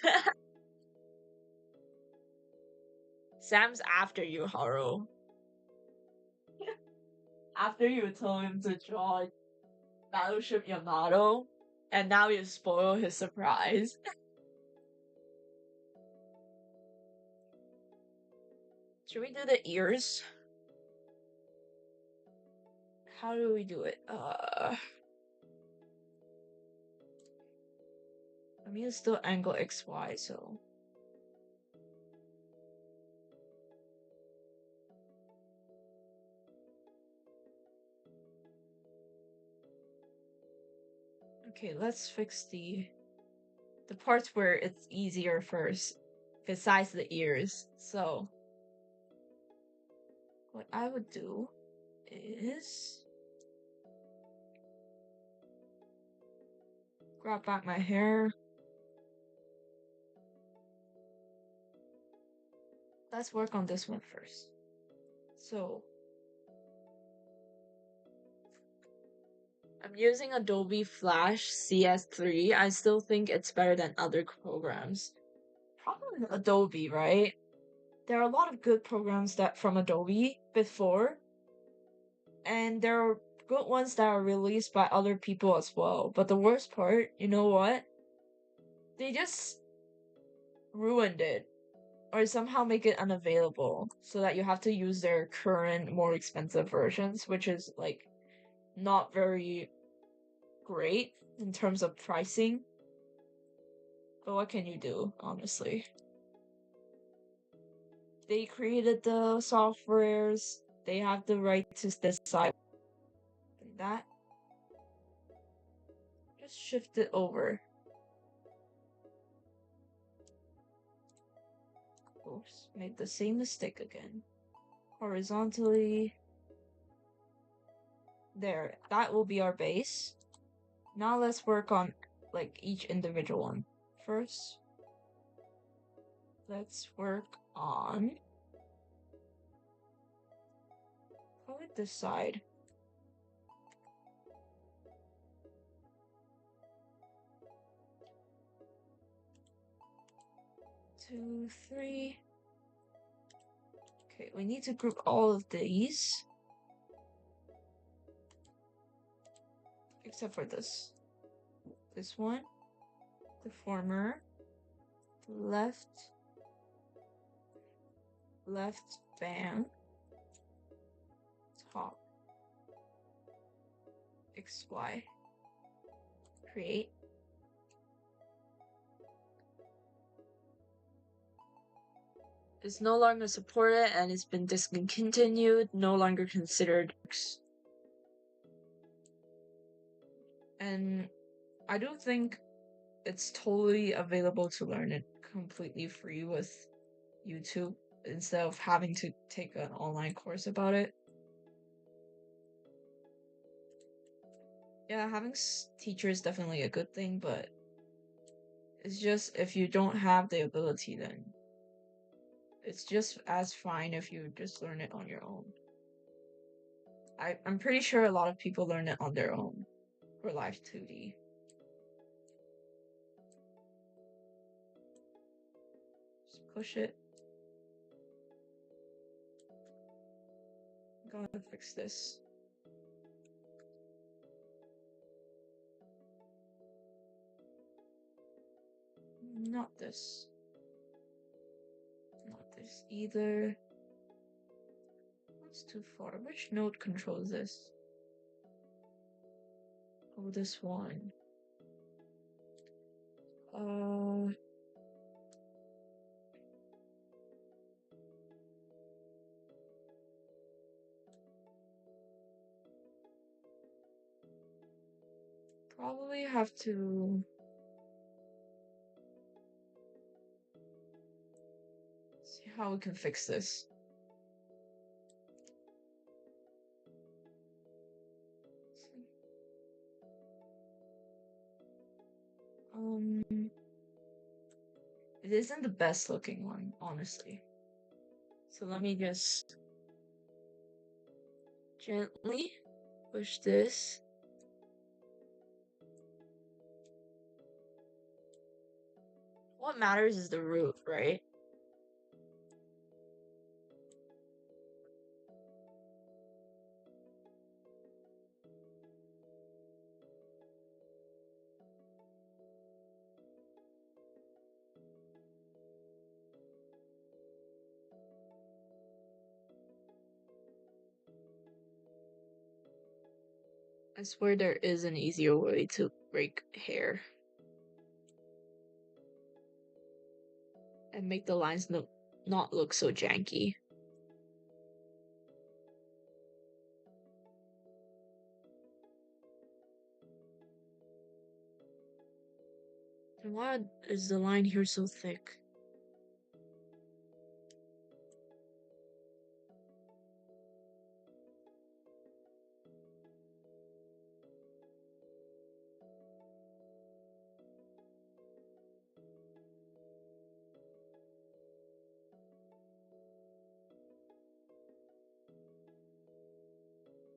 Sam's after you, Haro. After you told him to draw Battleship Yamato, and now you spoil his surprise. Should we do the ears? How do we do it? I mean, it's still angle XY, so. Okay, let's fix the parts where it's easier first, besides the ears. So, what I would do is grab back my hair. Let's work on this one first. So, I'm using Adobe Flash CS3. I still think it's better than other programs. Probably Adobe, right? There are a lot of good programs that from Adobe before, and there are good ones that are released by other people as well. But the worst part, you know what? They just ruined it or somehow make it unavailable so that you have to use their current more expensive versions, which is like not very great in terms of pricing. But what can you do, honestly? They created the softwares, they have the right to decide that. Just shift it over. Oops, made the same mistake again. Horizontally. There, that will be our base. Now let's work on like each individual one. First, let's work on probably this side. Two, three. Okay, we need to group all of these. Except for this. This one. The former. Left. Left band. Top. XY. Create. Is no longer supported and it's been discontinued, no longer considered. And I do think it's totally available to learn it completely free with YouTube instead of having to take an online course about it. Yeah, having teachers is definitely a good thing, but it's just if you don't have the ability, then it's just as fine if you just learn it on your own. I'm pretty sure a lot of people learn it on their own for Live 2D. Just push it. I'm going to fix this. Not this. Not this either. That's too far. Which node controls this? Oh, this one. Probably have to see how we can fix this. It isn't the best looking one, honestly. So let me just gently push this. What matters is the root, right? I swear there is an easier way to break hair and make the lines not look so janky. And why is the line here so thick?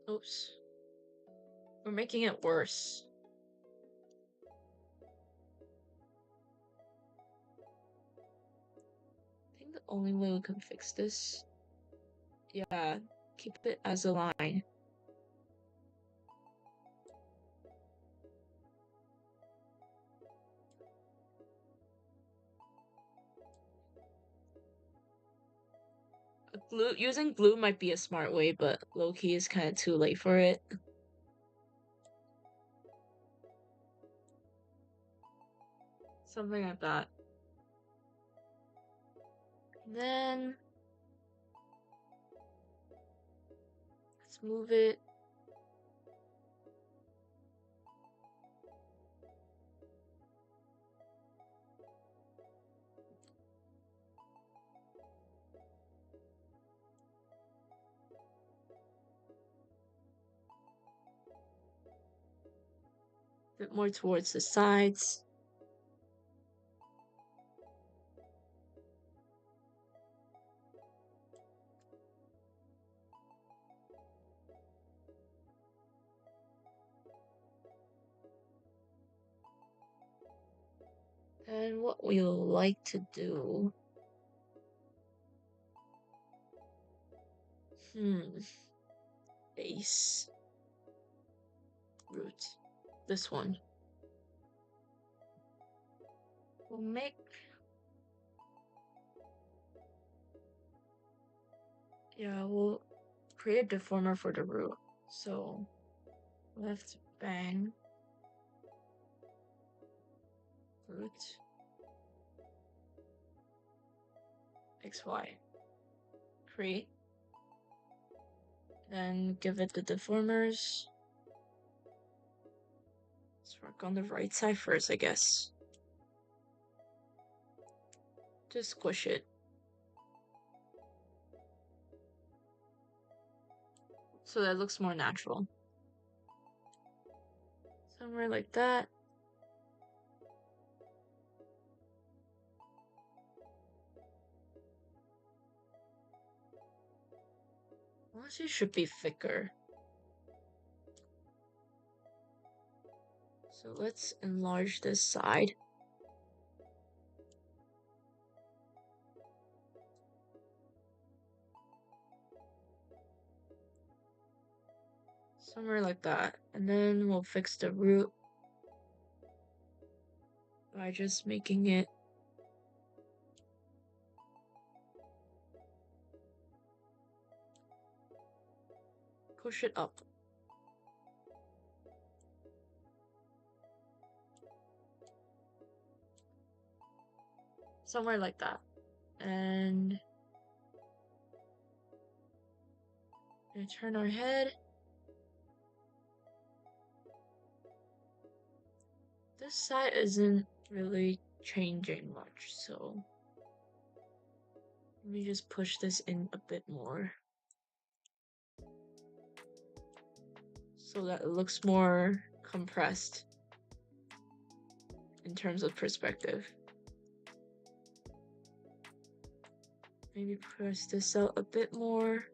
Oops. We're making it worse. I think the only way we can fix this, yeah, keep it as a line. Using glue might be a smart way, but low-key is kind of too late for it. Something like that. Then let's move it. A bit more towards the sides. And what we'll like to do. Base. Root. This one. We'll make. Yeah, we'll create a deformer for the root. So, left bang. Root. XY. Create. Then give it the deformers. Let's work on the right side first, I guess. Just squish it. So that looks more natural. Somewhere like that. Honestly, it should be thicker. So let's enlarge this side. Somewhere like that. And then we'll fix the root by just making it push it up. Somewhere like that. And we turn our head. This side isn't really changing much, so let me just push this in a bit more so that it looks more compressed in terms of perspective. Maybe press this out a bit more.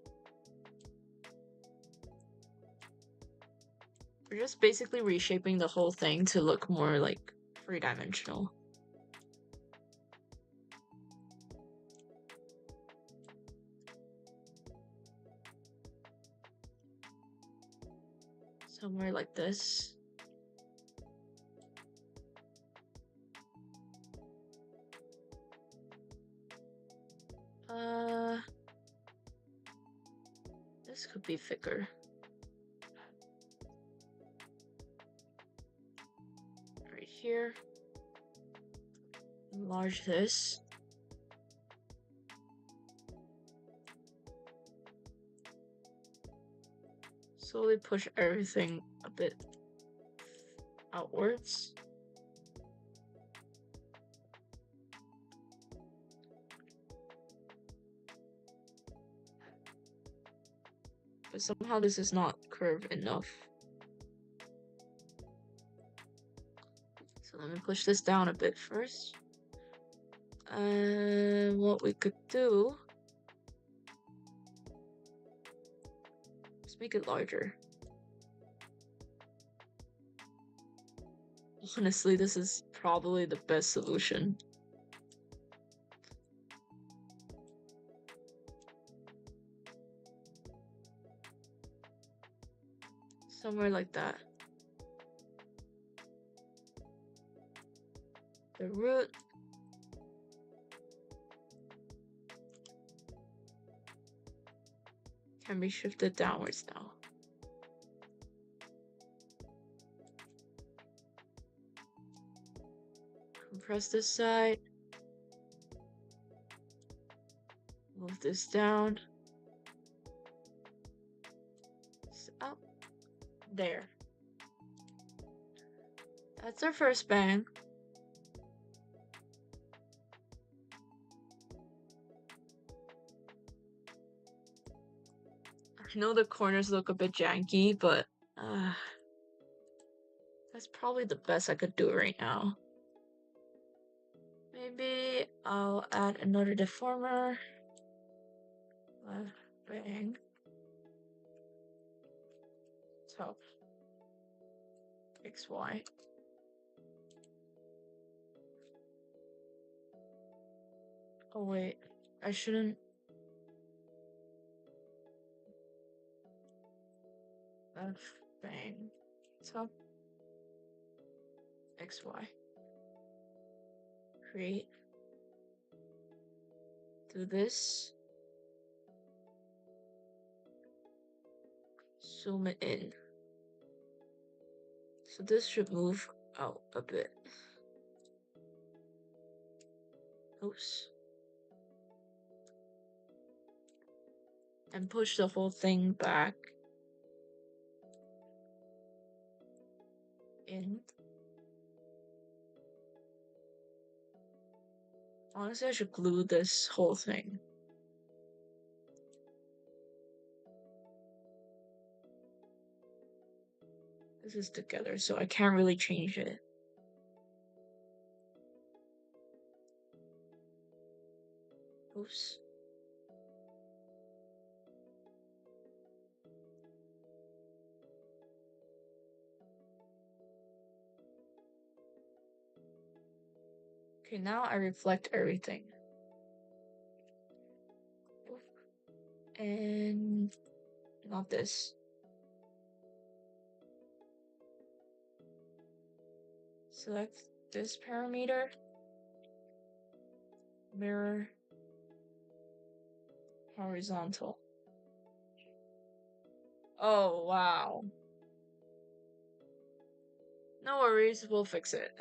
We're just basically reshaping the whole thing to look more like three-dimensional. Somewhere like this. This could be thicker. Right here. Enlarge this. Slowly push everything a bit outwards. But somehow this is not curved enough. So let me push this down a bit first. And what we could do is make it larger. Honestly, this is probably the best solution. Somewhere like that. The root. Can be shifted downwards now. Compress this side. Move this down. Up. There. That's our first bang. I know the corners look a bit janky, but that's probably the best I could do right now. Maybe I'll add another deformer. Bang. Top. XY. Oh wait, I shouldn't. Bang. Top. XY. Create. Do this. Zoom it in. So this should move out a bit. Oops. And push the whole thing back in. Honestly, I should glue this whole thing. This is together, so I can't really change it. Oops. Okay, now I reflect everything. And not this. Select this parameter. Mirror. Horizontal. Oh, wow. No worries, we'll fix it.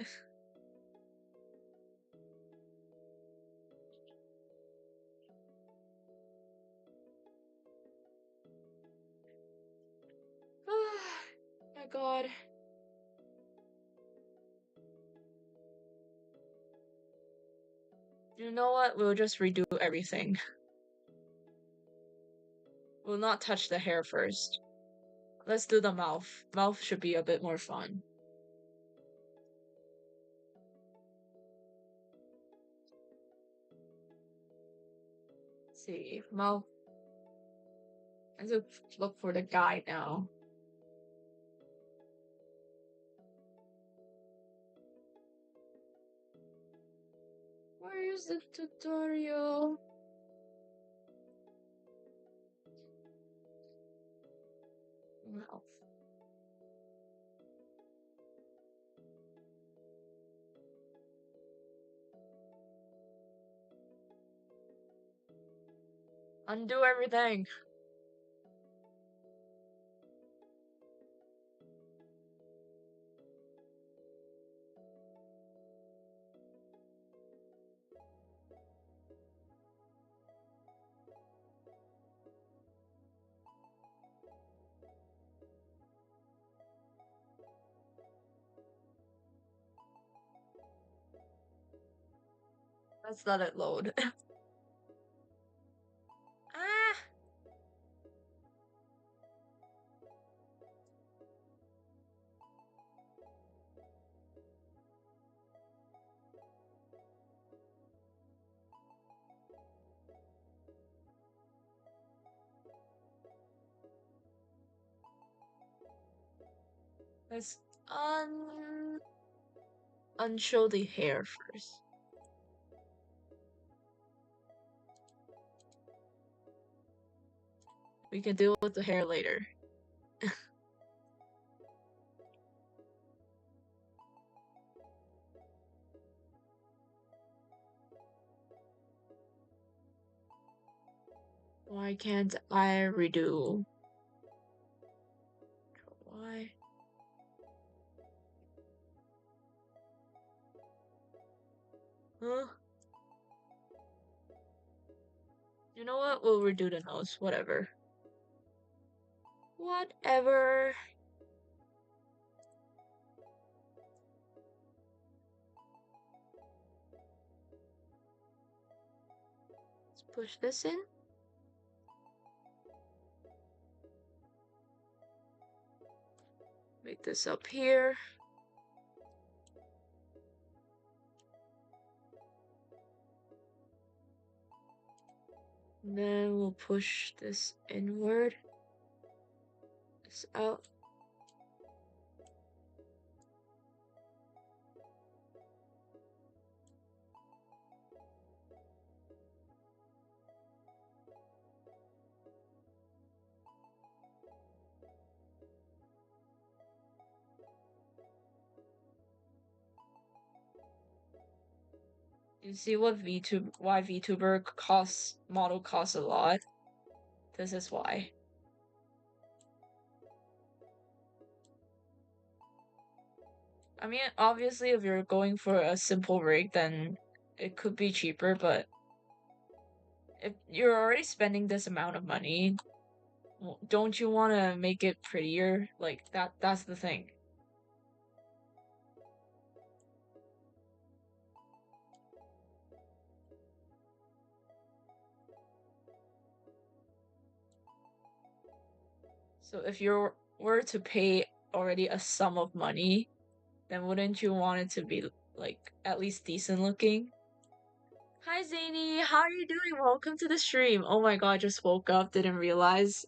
Oh my god. You know what? We'll just redo everything. We'll not touch the hair first. Let's do the mouth. Mouth should be a bit more fun. see. Mouth. I have to look for the guide now. Where is the tutorial? Mouth. Undo everything. Let's let it load. Ah! Let's unshow the hair first. We can deal with the hair later. Why can't I redo? Why? Huh? You know what? We'll redo the nose. Whatever. Whatever. Let's push this in. Make this up here. And then we'll push this inward. This out. You see what why Vtuber model costs a lot? This is why. I mean, obviously, if you're going for a simple rig, then it could be cheaper, but if you're already spending this amount of money, don't you want to make it prettier? Like, that's the thing. So if you were to pay already a sum of money, then wouldn't you want it to be, like, at least decent looking? Hi Zany, how are you doing? Welcome to the stream. Oh my god, just woke up, didn't realize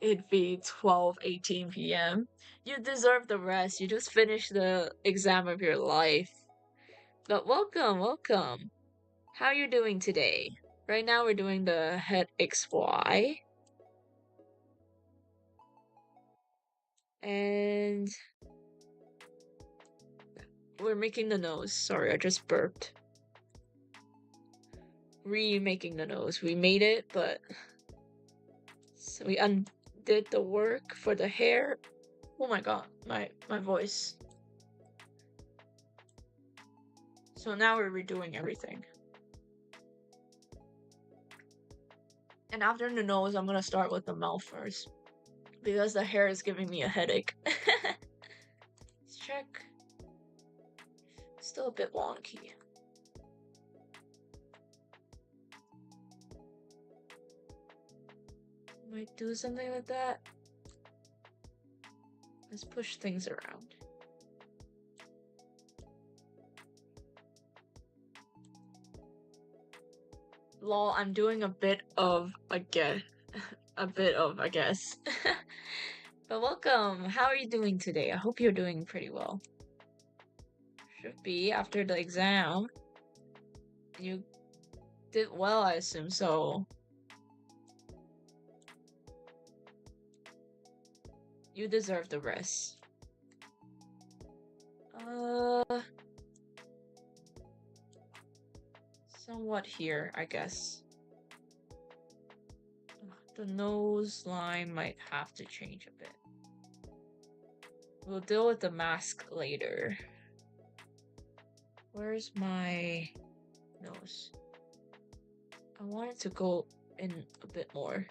it'd be 12:18 p.m. You deserve the rest. You just finished the exam of your life. But welcome, welcome. How are you doing today? Right now we're doing the head XY. And we're making the nose. Sorry, I just burped. Remaking the nose. We made it, but so we undid the work for the hair. Oh my god, my voice. So now we're redoing everything. And after the nose, I'm gonna start with the mouth first. Because the hair is giving me a headache. Let's check. Still a bit wonky. Might do something like that. Let's push things around. Lol, I'm doing a bit of, again, I guess. But welcome, how are you doing today? I hope you're doing pretty well. Should be after the exam. You did well, I assume, so you deserve the rest. Somewhat here, I guess. The nose line might have to change a bit. We'll deal with the mask later. Where's my nose? I want it to go in a bit more.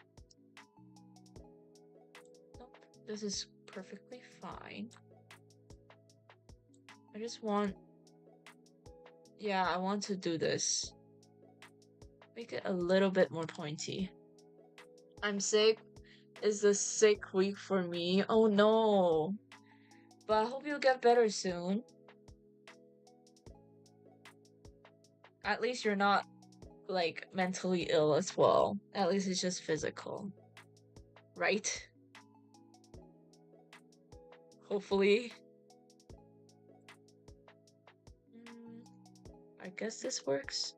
Nope, this is perfectly fine. I just want... Yeah, I want to do this. Make it a little bit more pointy. I'm sick. It's a sick week for me. Oh no. But I hope you'll get better soon. At least you're not, like, mentally ill as well. At least it's just physical. Right? Hopefully. I guess this works.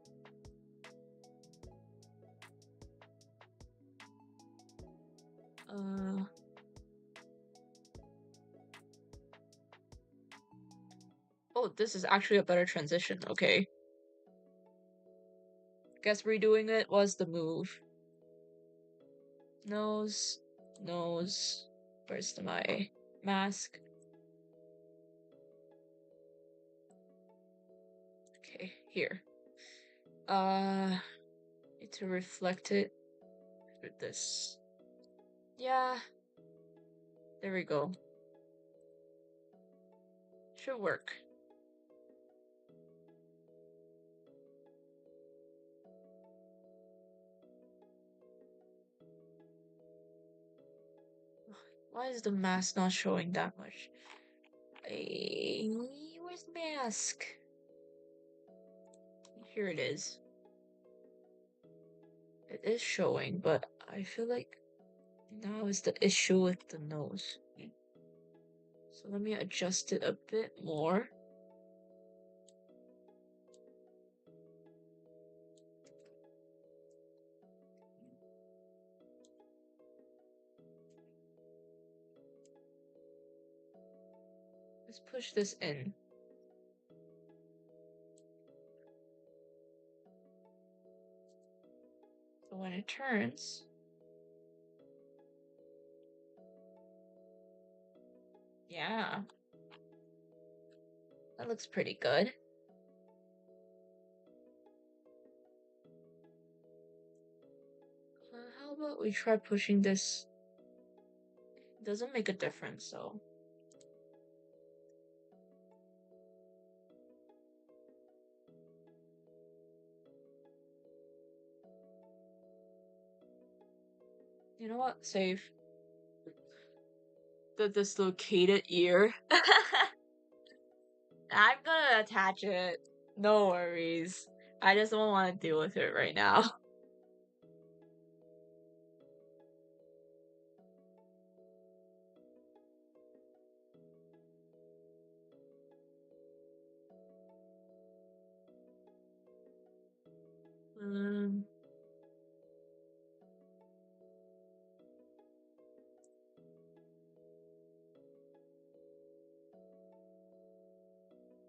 Oh, this is actually a better transition. Okay. Guess redoing it was the move. Nose. Where's my mask? Okay, here. Need to reflect it with this. Yeah. There we go. Should work. Why is the mask not showing that much? Where's the mask? Here it is. It is showing, but I feel like now is the issue with the nose. So let me adjust it a bit more. Let's push this in. So when it turns, yeah, that looks pretty good. How about we try pushing this? It doesn't make a difference, so. You know what? Save. The dislocated ear. I'm gonna attach it. No worries. I just don't want to deal with it right now.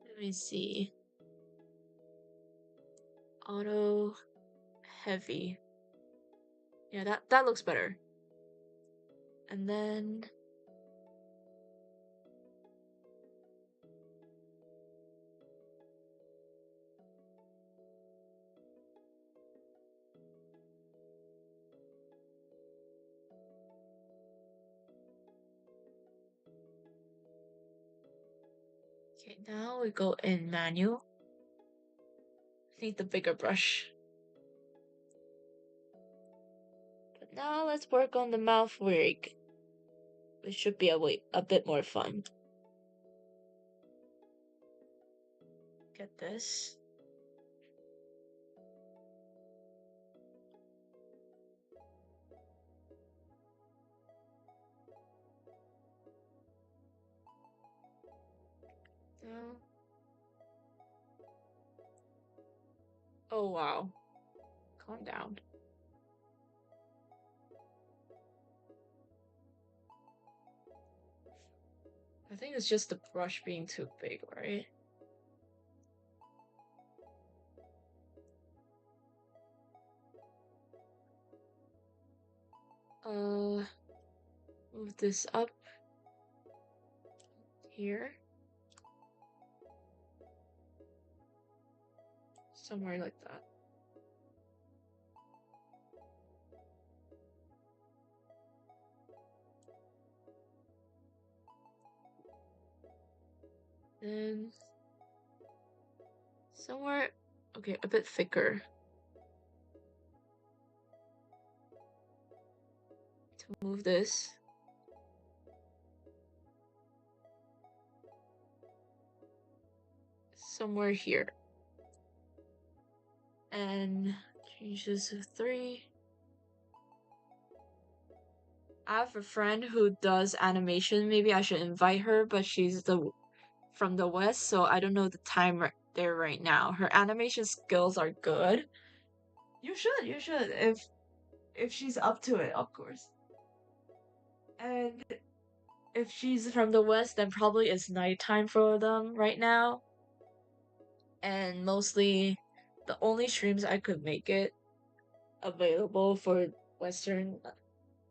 Let me see. Auto heavy. Yeah, that looks better. And then okay, now we go in manual. Need the bigger brush. But now let's work on the mouth wig. It should be a bit more fun. Get this. Down. Oh wow. Calm down. I think it's just the brush being too big, right? Move this up here. Somewhere like that. Then somewhere, okay, a bit thicker. To move this. Somewhere here. And change this to 3. I have a friend who does animation. Maybe I should invite her, but she's from the West, so I don't know the time there right now. Her animation skills are good. You should, if she's up to it, of course. And if she's from the West, then probably it's nighttime for them right now. And mostly, the only streams I could make it available for Western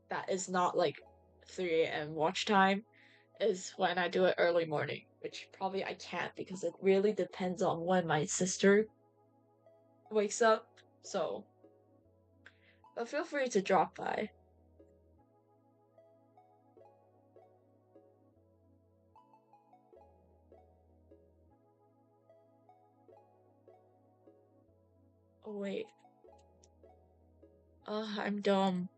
that is not like 3 a.m. watch time is when I do it early morning, which probably I can't because it really depends on when my sister wakes up. So, but feel free to drop by. Oh, wait. I'm dumb.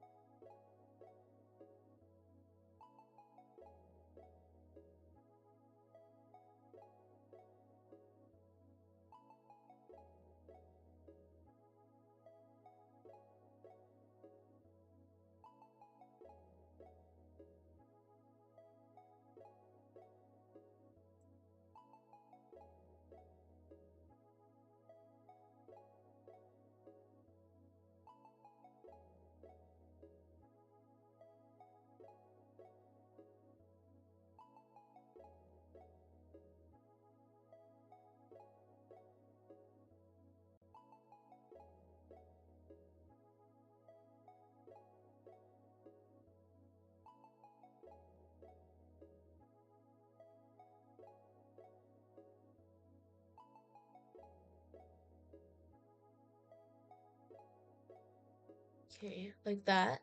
Okay, like that.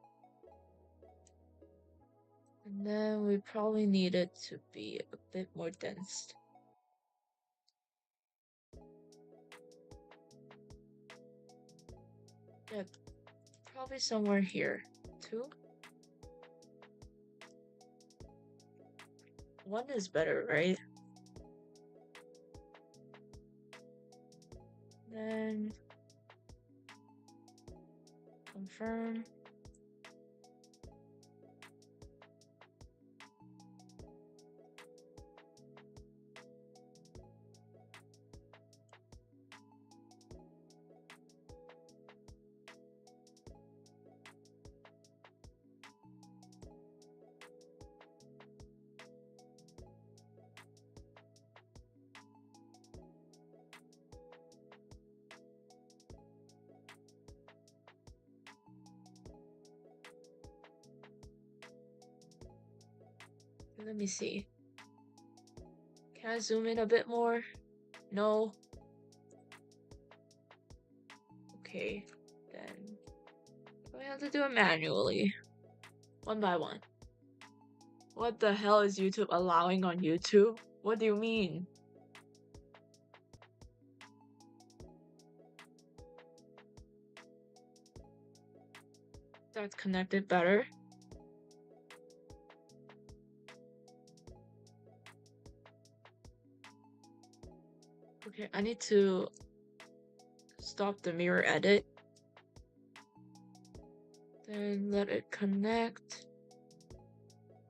And then we probably need it to be a bit more dense. Yeah, probably somewhere here, too. 1 is better, right? Then confirm. Let me see. Can I zoom in a bit more? No. Okay, then we have to do it manually, 1 by 1. What the hell is YouTube allowing on YouTube? What do you mean? That's connected better. Okay, I need to stop the mirror edit. Then let it connect.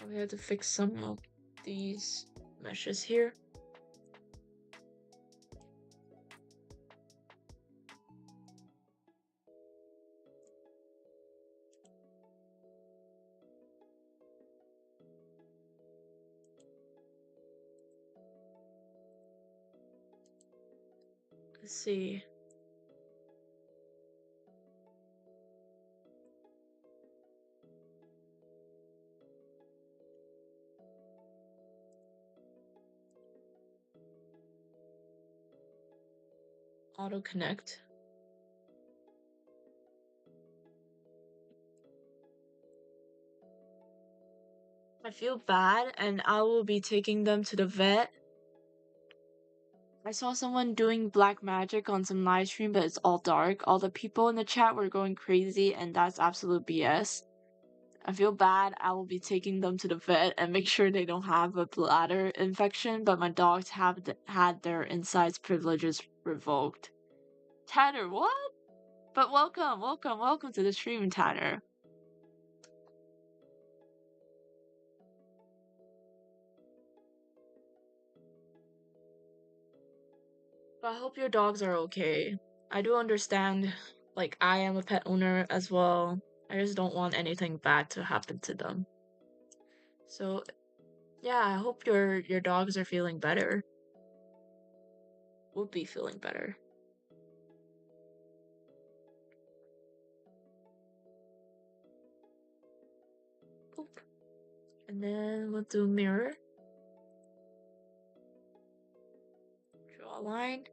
We have to fix some of these meshes here. Let's see. Auto connect. I feel bad and I will be taking them to the vet. I saw someone doing black magic on some live stream, but it's all dark. All the people in the chat were going crazy and that's absolute BS. I feel bad. I will be taking them to the vet and make sure they don't have a bladder infection, but my dogs have had their insides privileges revoked. Tanner, what? But welcome to the stream, Tanner. But I hope your dogs are okay. I do understand, like, I am a pet owner as well. I just don't want anything bad to happen to them. So, yeah, I hope your dogs are feeling better. Would be feeling better. Boop. And then we'll do mirror. Draw a line.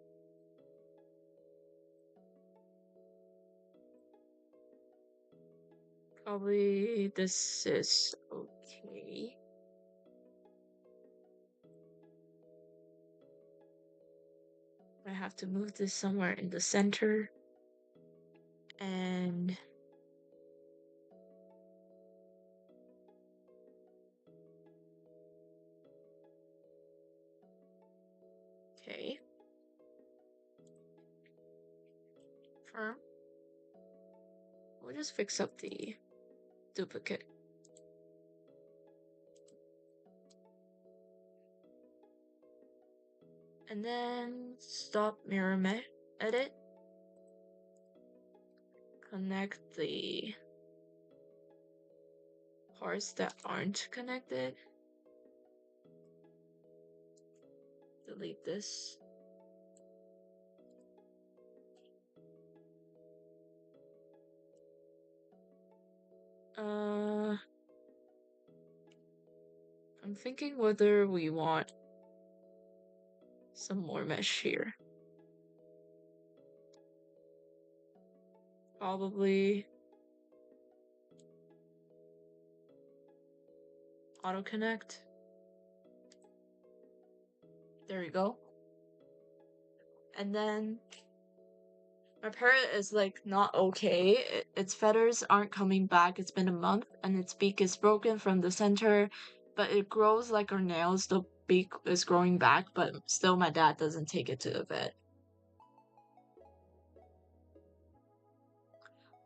Probably this is okay. I have to move this somewhere in the center. And okay. Firm. We'll just fix up the duplicate. And then stop mirror edit. Connect the parts that aren't connected. Delete this. I'm thinking whether we want some more mesh here. Probably auto connect. There we go. And then my parrot is like not okay. Its feathers aren't coming back. It's been a month and its beak is broken from the center, but it grows like our nails. The beak is growing back, but still my dad doesn't take it to the vet.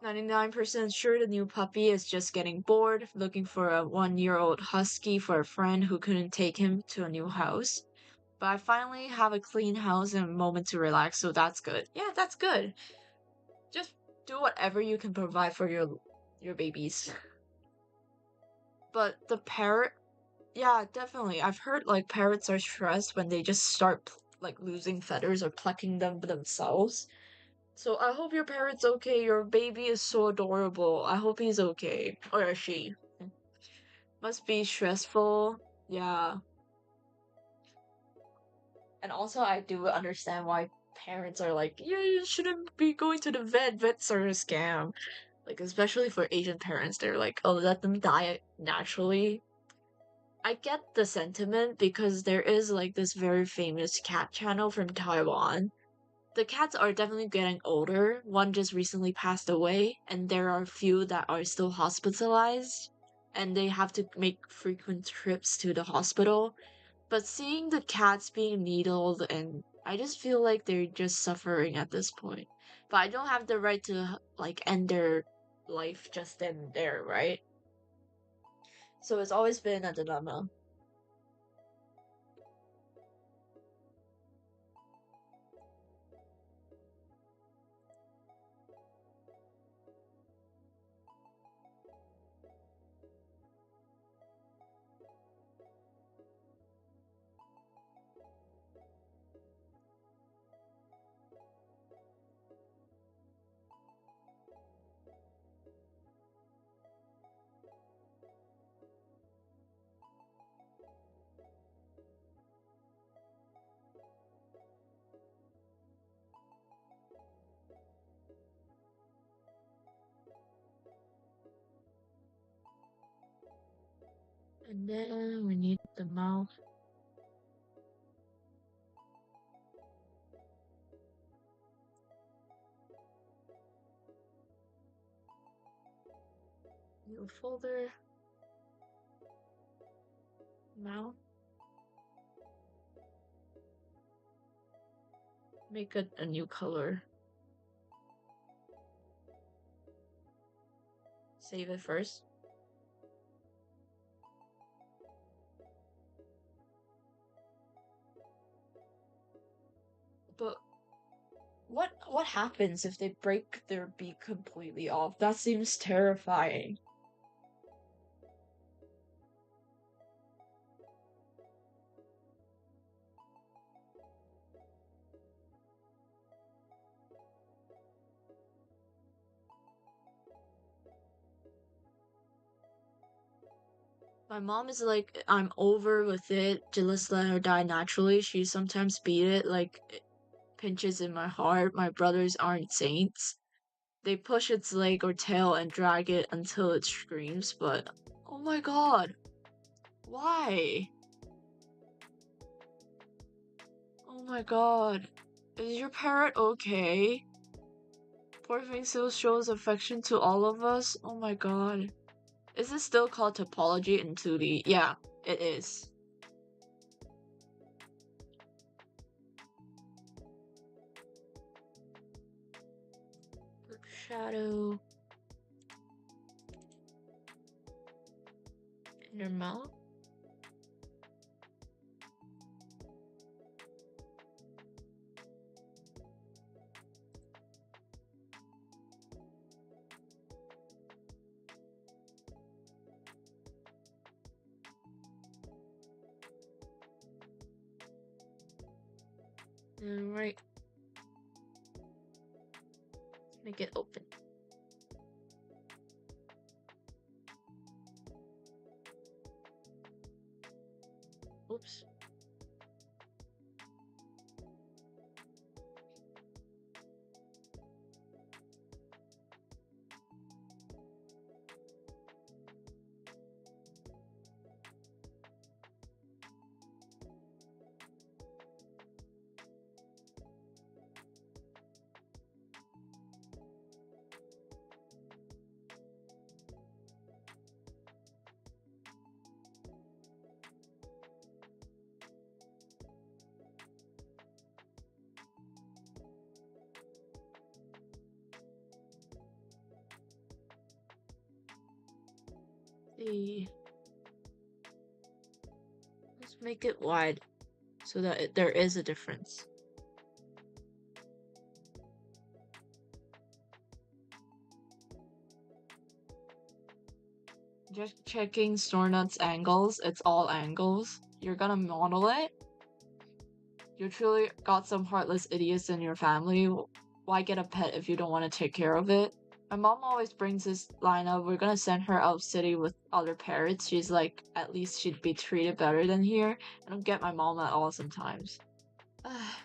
99% sure the new puppy is just getting bored, looking for a 1-year-old husky for a friend who couldn't take him to a new house. But I finally have a clean house and a moment to relax, so that's good. Yeah, that's good. Just do whatever you can provide for your babies. But the parrot, yeah, definitely. I've heard like parrots are stressed when they just start like losing feathers or plucking them themselves. So I hope your parrot's okay. Your baby is so adorable. I hope he's okay. Or she. Must be stressful. Yeah. And also I do understand why parents are like, yeah, you shouldn't be going to the vet. Vets are a scam. Like, especially for Asian parents, they're like, oh, let them die naturally. I get the sentiment because there is like this very famous cat channel from Taiwan. The cats are definitely getting older. One just recently passed away, and there are a few that are still hospitalized, and they have to make frequent trips to the hospital. But seeing the cats being needled, and I just feel like they're just suffering at this point. But I don't have the right to like end their life just then and there, right? So it's always been a dilemma. And then we need the mouth. New folder. Mouth. Make it a new color. Save it first. But what happens if they break their beak completely off? That seems terrifying. My mom is like, I'm over with it. Just let her die naturally. She sometimes beat it, like it pinches in my heart. My brothers aren't saints. They push its leg or tail and drag it until it screams, but oh my god. Why? Oh my god. Is your parrot okay? Poor thing still shows affection to all of us. Oh my god. Is this still called topology in 2D? Yeah, it is. Shadow. Inner mouth. Right. Make it open. Oops. Let's make it wide so that there is a difference. Just checking Snornut's angles. It's all angles. You're gonna model it? You truly got some heartless idiots in your family. Why get a pet if you don't want to take care of it? My mom always brings this line up. We're gonna send her out city with other parrots. She's like, at least she'd be treated better than here. I don't get my mom at all sometimes.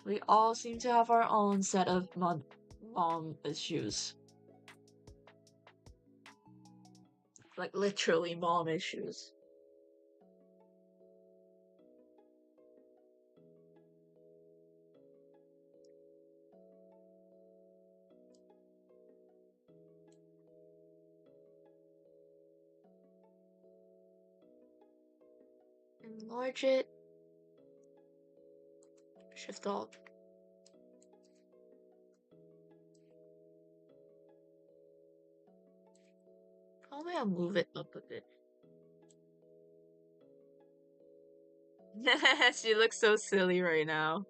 We all seem to have our own set of mom issues. Like literally mom issues. Enlarge it. Shift Alt. Probably I'll move it up a bit. She looks so silly right now.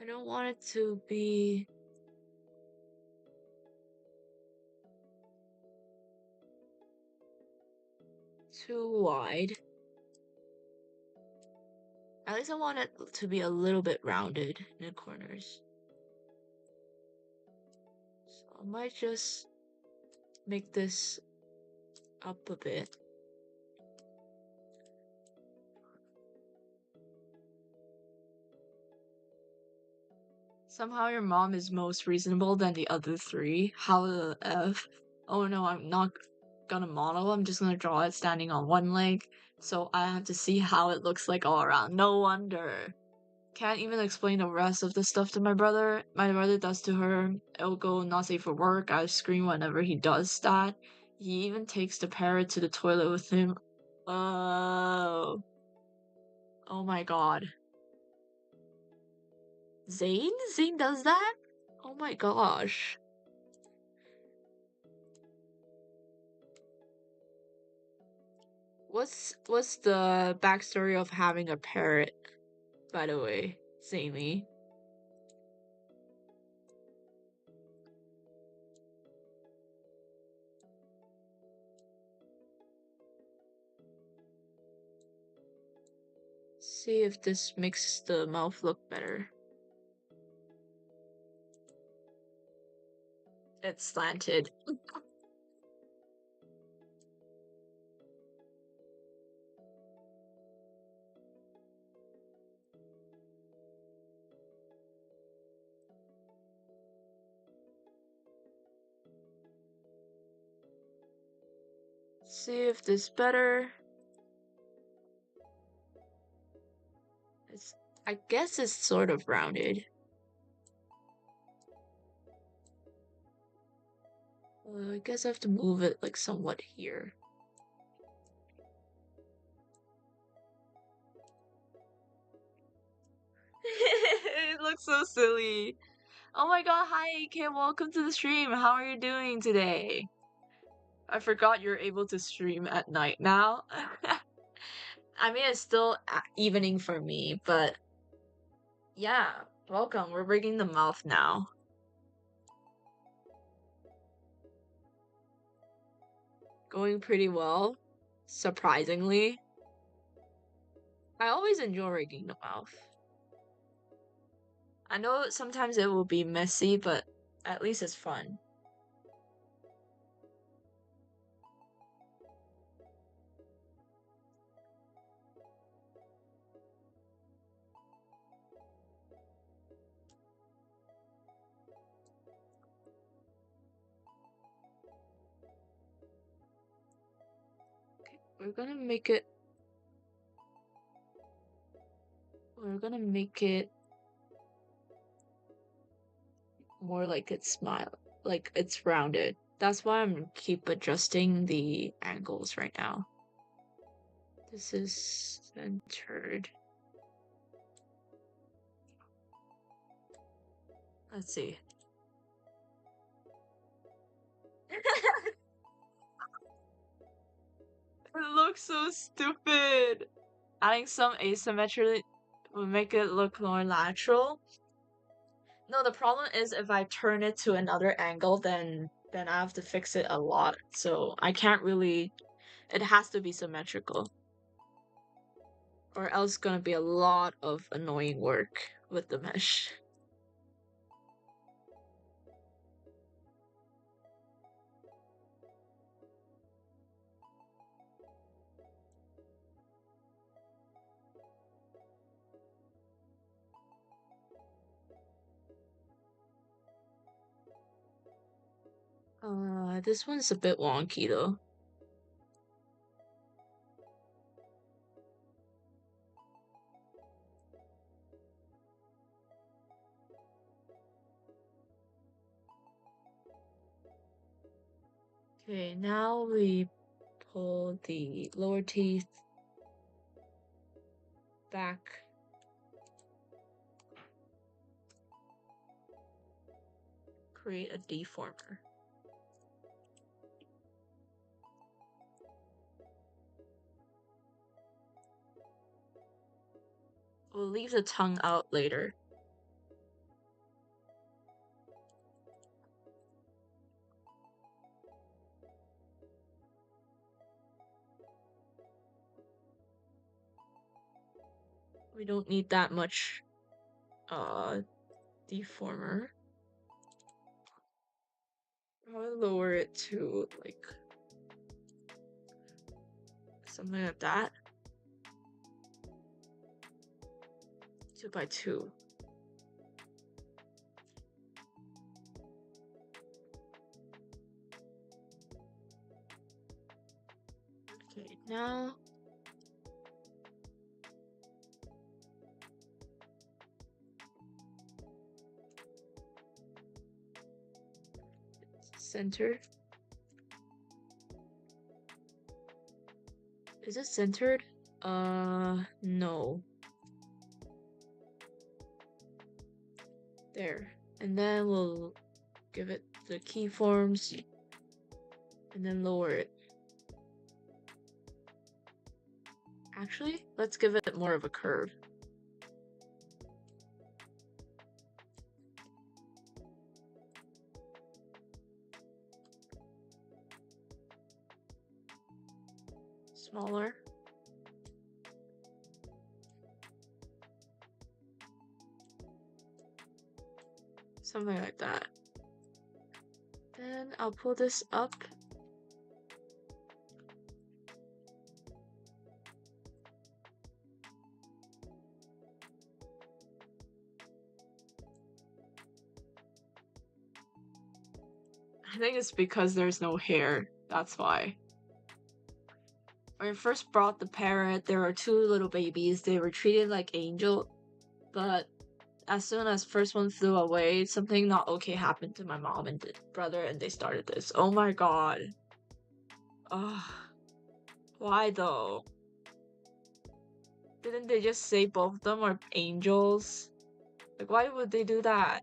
I don't want it to be too wide. At least I want it to be a little bit rounded in the corners. So I might just make this up a bit. Somehow your mom is most reasonable than the other three. How the F? Oh no, I'm not gonna model. I'm just gonna draw it standing on one leg. So I have to see how it looks like all around. No wonder. Can't even explain the rest of the stuff to my brother. My brother does to her. It'll go not safe for work. I scream whenever he does that. He even takes the parrot to the toilet with him. Oh. Oh my god. Zane? Zane does that? Oh my gosh. What's the backstory of having a parrot, by the way, Samey? See if this makes the mouth look better. It's slanted. See if this better. I guess it's sort of rounded. I guess I have to move it like somewhat here. It looks so silly. Oh my god, hi AK, welcome to the stream. How are you doing today? I forgot you're able to stream at night now. I mean, it's still evening for me, but yeah, welcome. We're rigging the mouth now. Going pretty well, surprisingly. I always enjoy rigging the mouth. I know sometimes it will be messy, but at least it's fun. Okay, we're gonna make it more like it's like it's rounded. That's why I'm keep adjusting the angles right now. This is centered. Let's see. It looks so stupid. Adding some asymmetry will make it look more natural. No, the problem is if I turn it to another angle, then I have to fix it a lot. So I can't really. It has to be symmetrical, or else it's gonna be a lot of annoying work with the mesh. This one's a bit wonky though. Okay, now we pull the lower teeth back. Create a deformer. We'll leave the tongue out later. We don't need that much deformer. I'll lower it to like something like that. 2 by 2. Okay, now centered. Is it centered? No. There. And then we'll give it the keyforms and then lower it. Actually, let's give it more of a curve. Smaller. Something like that. Then I'll pull this up. I think it's because there's no hair. That's why. When I first brought the parrot, there were 2 little babies. They were treated like angel, but as soon as first one flew away, something not okay happened to my mom and brother, and they started this. Oh my god. Ugh. Why though? Didn't they just say both of them are angels? Like, why would they do that?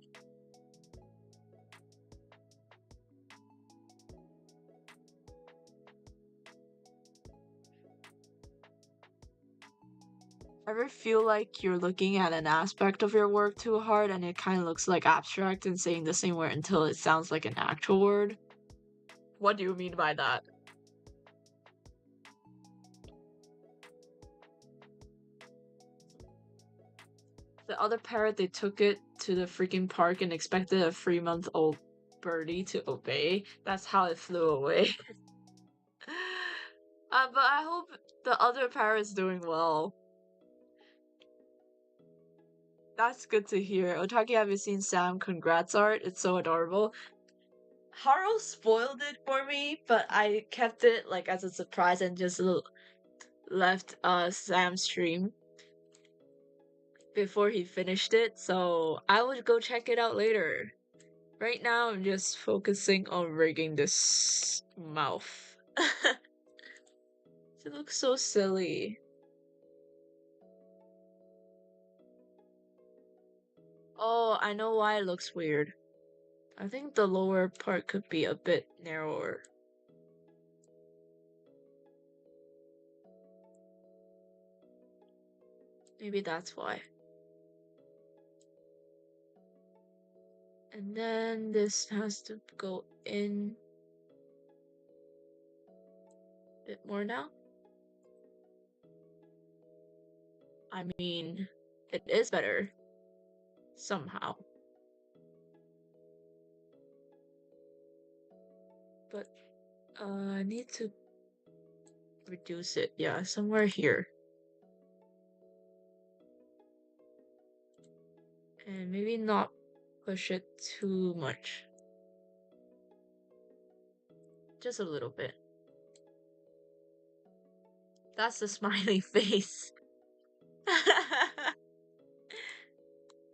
Ever feel like you're looking at an aspect of your work too hard and it kind of looks like abstract and saying the same word until it sounds like an actual word? What do you mean by that? The other parrot, they took it to the freaking park and expected a 3-month-old birdie to obey. That's how it flew away. But I hope the other parrot's doing well. That's good to hear. Otaki, have you seen Sam? Congrats art. It's so adorable. Haru spoiled it for me, but I kept it like as a surprise and just left Sam's stream before he finished it, so I would go check it out later. Right now, I'm just focusing on rigging this mouth. It looks so silly. Oh, I know why it looks weird. I think the lower part could be a bit narrower. Maybe that's why. And then this has to go in a bit more now. I mean, it is better. Somehow. But, I need to reduce it. Yeah, somewhere here. And maybe not push it too much. Just a little bit. That's the smiley face.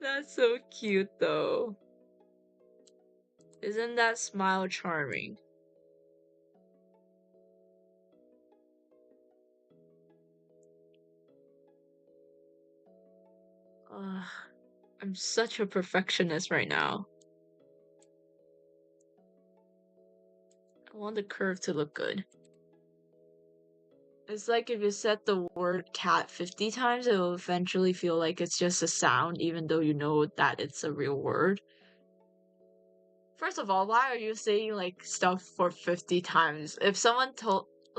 That's so cute though. Isn't that smile charming? I'm such a perfectionist right now. I want the curve to look good. It's like if you said the word cat 50 times, it will eventually feel like it's just a sound, even though you know that it's a real word. First of all, why are you saying like stuff for 50 times? If someone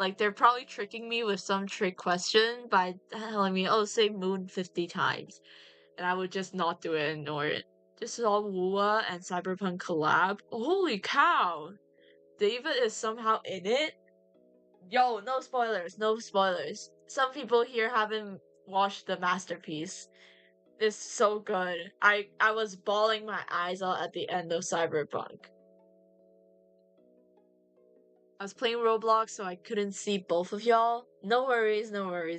Like, they're probably tricking me with some trick question by telling me, oh, say moon 50 times. And I would just not do it and ignore it. Just saw Wua and Cyberpunk collab. Holy cow! David is somehow in it? Yo, no spoilers, no spoilers. Some people here haven't watched the masterpiece. It's so good. I was bawling my eyes out at the end of Cyberpunk. I was playing Roblox, so I couldn't see both of y'all. No worries,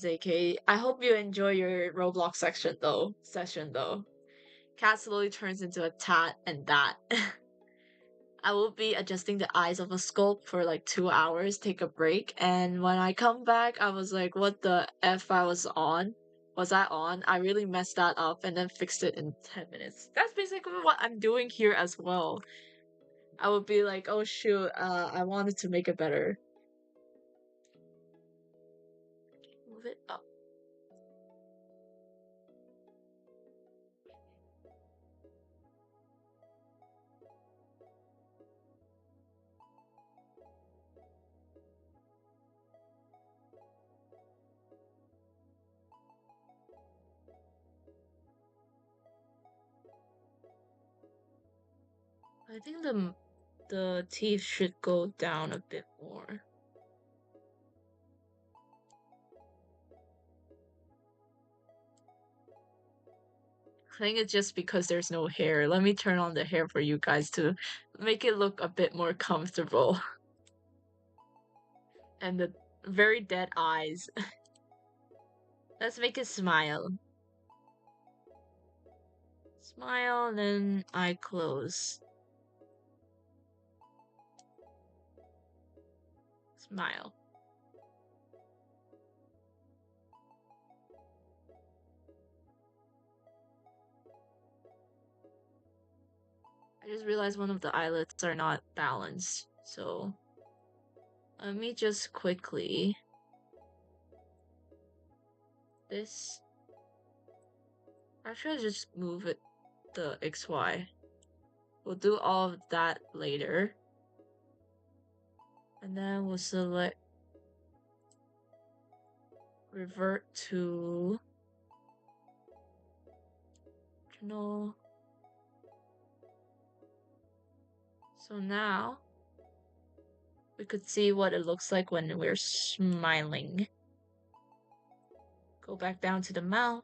AK. I hope you enjoy your Roblox session though. Cat slowly turns into a tat and that. I will be adjusting the eyes of a sculpt for like 2 hours, take a break, and when I come back, I was like, what the F I was on? Was I on? I really messed that up and then fixed it in 10 minutes. That's basically what I'm doing here as well. I would be like, oh shoot, I wanted to make it better. Move it up. I think the teeth should go down a bit more. I think it's just because there's no hair. Let me turn on the hair for you guys to make it look a bit more comfortable. And the very dead eyes. Let's make it smile. Smile, and then eye close. Smile. I just realized one of the eyelids are not balanced, so let me just quickly this. Actually, I'll just move it the XY. We'll do all of that later. And then we'll select revert to original. So now we could see what it looks like when we're smiling. Go back down to the mouth.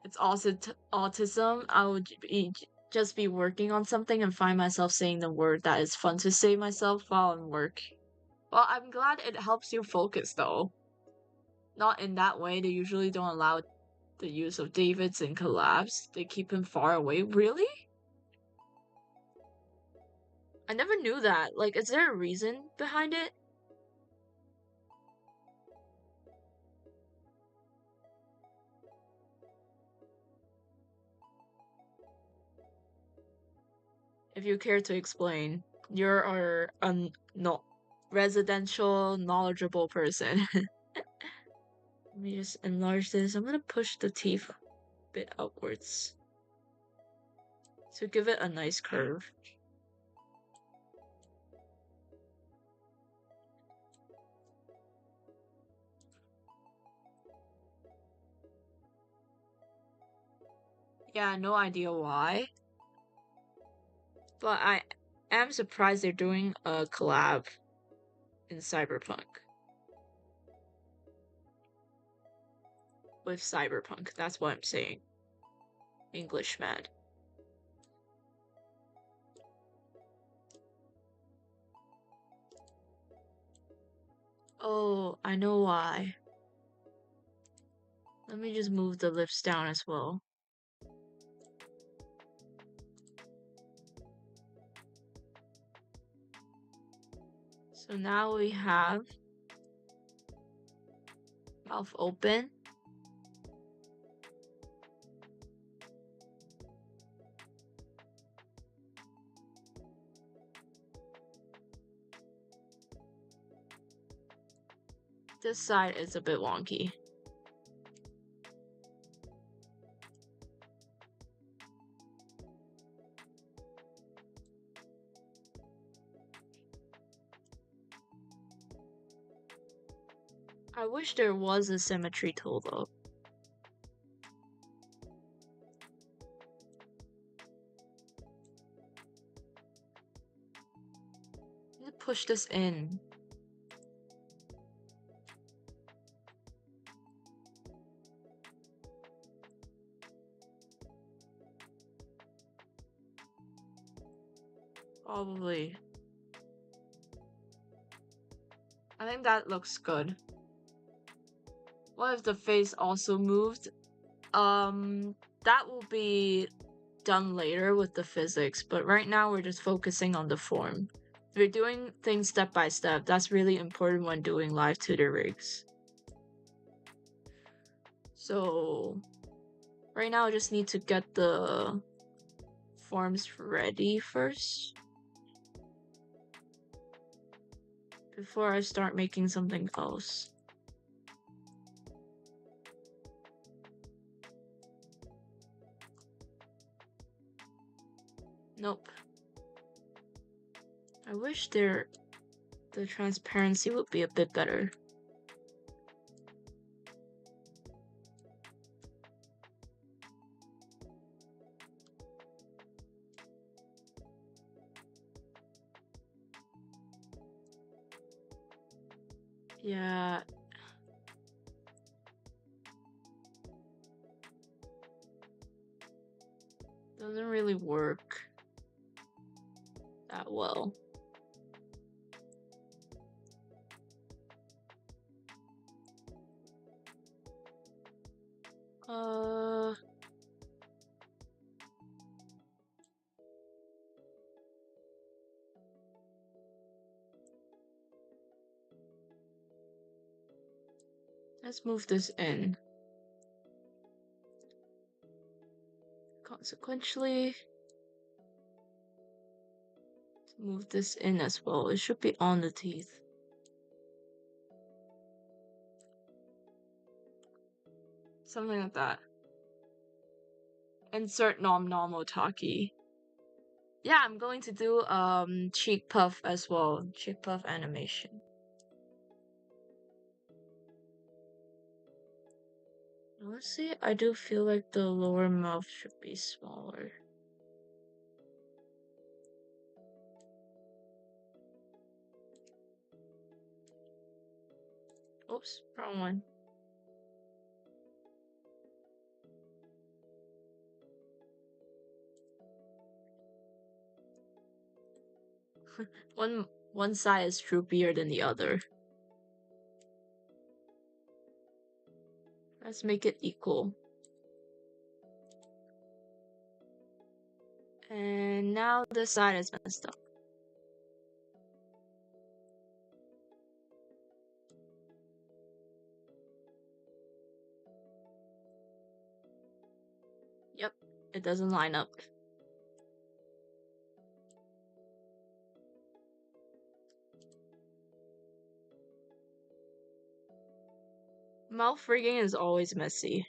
It's also autism. I would just be working on something and find myself saying the word that is fun to say myself while I'm working. Well, I'm glad it helps you focus though. Not in that way. They usually don't allow the use of Davids in collabs. They keep him far away. Really? I never knew that. Like, is there a reason behind it? If you care to explain, you're a no residential, knowledgeable person. Let me just enlarge this. I'm gonna push the teeth a bit upwards to give it a nice curve. Yeah, no idea why. But I am surprised they're doing a collab in Cyberpunk. With Cyberpunk, that's what I'm saying. English man. Oh, I know why. Let me just move the lips down as well. So now we have mouth open. This side is a bit wonky. I wish there was a symmetry tool though. Push this in. Probably. I think that looks good. What if the face also moved? That will be done later with the physics, but right now we're just focusing on the form. We're doing things step by step. That's really important when doing live tutor rigs. So right now I just need to get the forms ready first before I start making something else. Nope. I wish the transparency would be a bit better. Yeah. Doesn't really work that well. Let's move this in. Consequentially, move this in as well. It should be on the teeth. Something like that. Insert nom-nom OTAKI. Yeah, I'm going to do cheek puff as well. Cheek puff animation. Honestly, I do feel like the lower mouth should be smaller. Oops, wrong one. One side is droopier than the other. Let's make it equal. And now this side is messed up. Yep, it doesn't line up. Mouth rigging is always messy.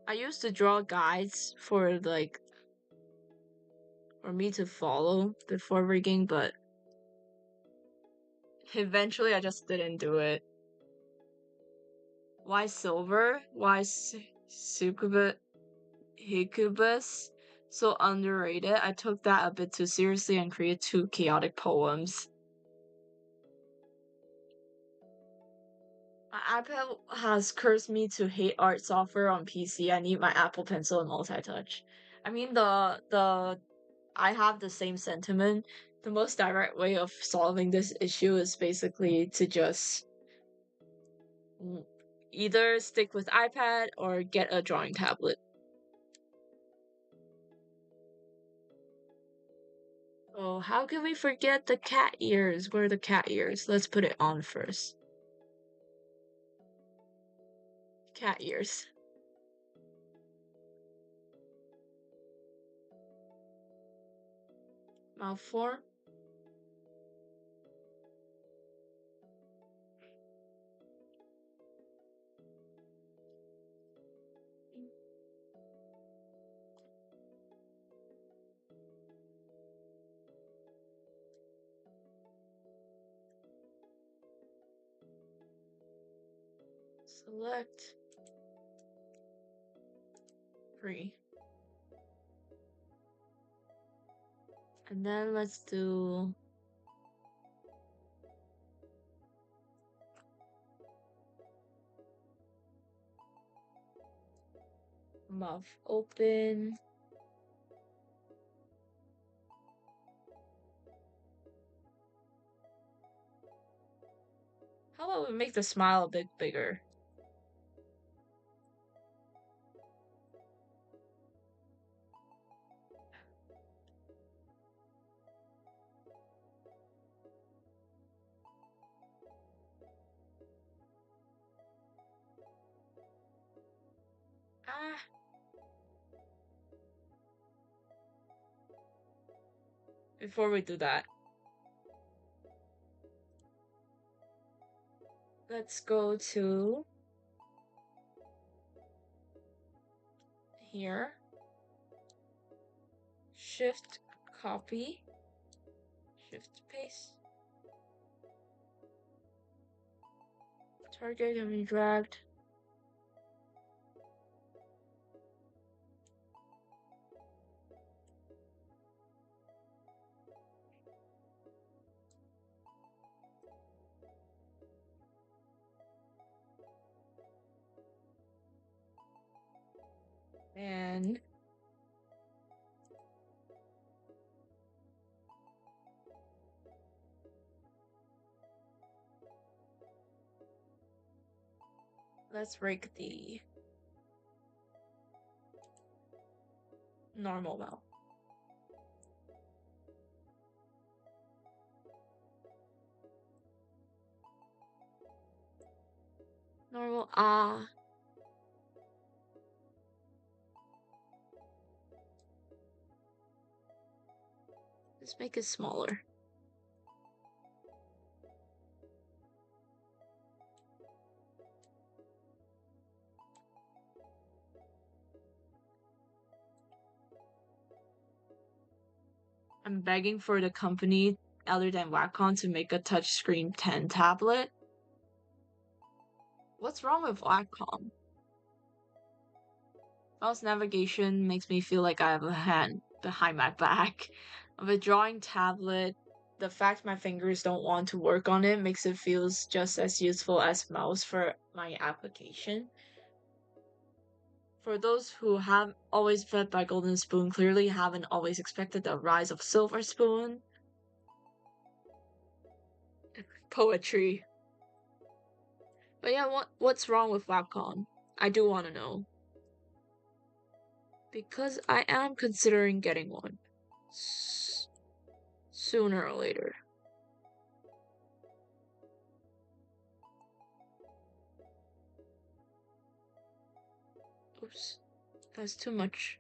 I used to draw guides for me to follow before rigging, but eventually I just didn't do it. Why silver? Why succubus? Hicubus? So underrated. I took that a bit too seriously and created 2 chaotic poems. My iPad has cursed me to hate art software on PC. I need my Apple Pencil and multi-touch. I mean, I have the same sentiment. The most direct way of solving this issue is basically to just either stick with iPad or get a drawing tablet. Oh, how can we forget the cat ears? Where are the cat ears? Let's put it on first. Cat ears. Mouth form. Select free. And then let's do muff open. How about we make the smile a bit bigger? Ah. Before we do that, let's go to here. Shift copy. Shift paste. Target can be dragged. And let's rake the normal mouth. Normal ah. Let's make it smaller. I'm begging for the company other than Wacom to make a touchscreen 10 tablet. What's wrong with Wacom? Mouse navigation makes me feel like I have a hand behind my back. Of a drawing tablet, the fact my fingers don't want to work on it makes it feel just as useful as mouse for my application. For those who have always fed by Golden Spoon, clearly haven't always expected the rise of Silver Spoon. Poetry. But yeah, what's wrong with Wacom? I do want to know. Because I am considering getting one. Sooner or later. Oops. That's too much.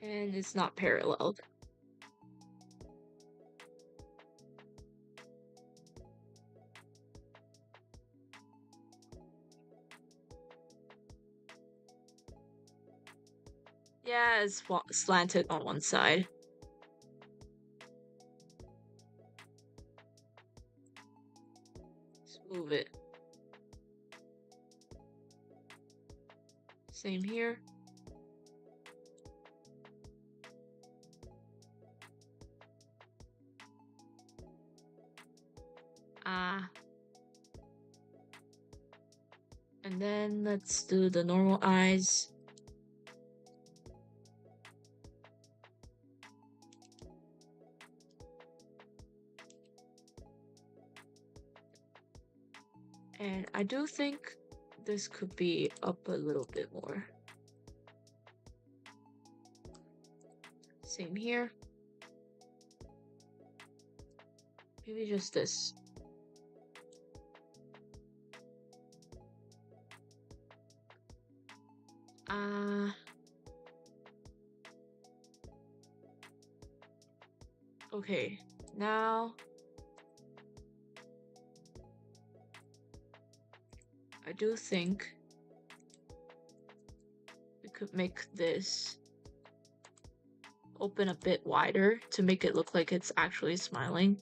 And it's not paralleled. Yeah, it's slanted on one side. Let's move it. Same here. And then let's do the normal eyes. And I do think this could be up a little bit more. Same here. Maybe just this. Okay, now I do think we could make this open a bit wider to make it look like it's actually smiling.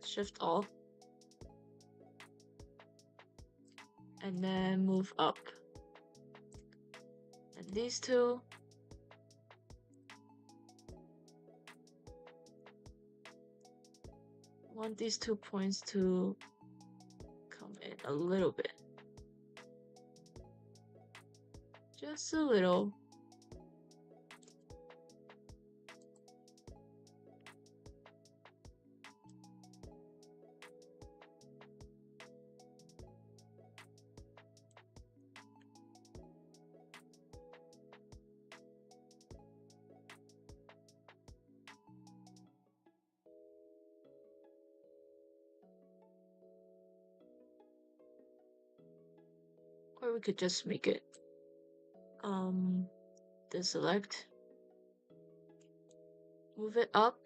Shift Alt. And then move up. And these two. Want these 2 points to come in a little bit. Just a little. Or we could just make it deselect, move it up,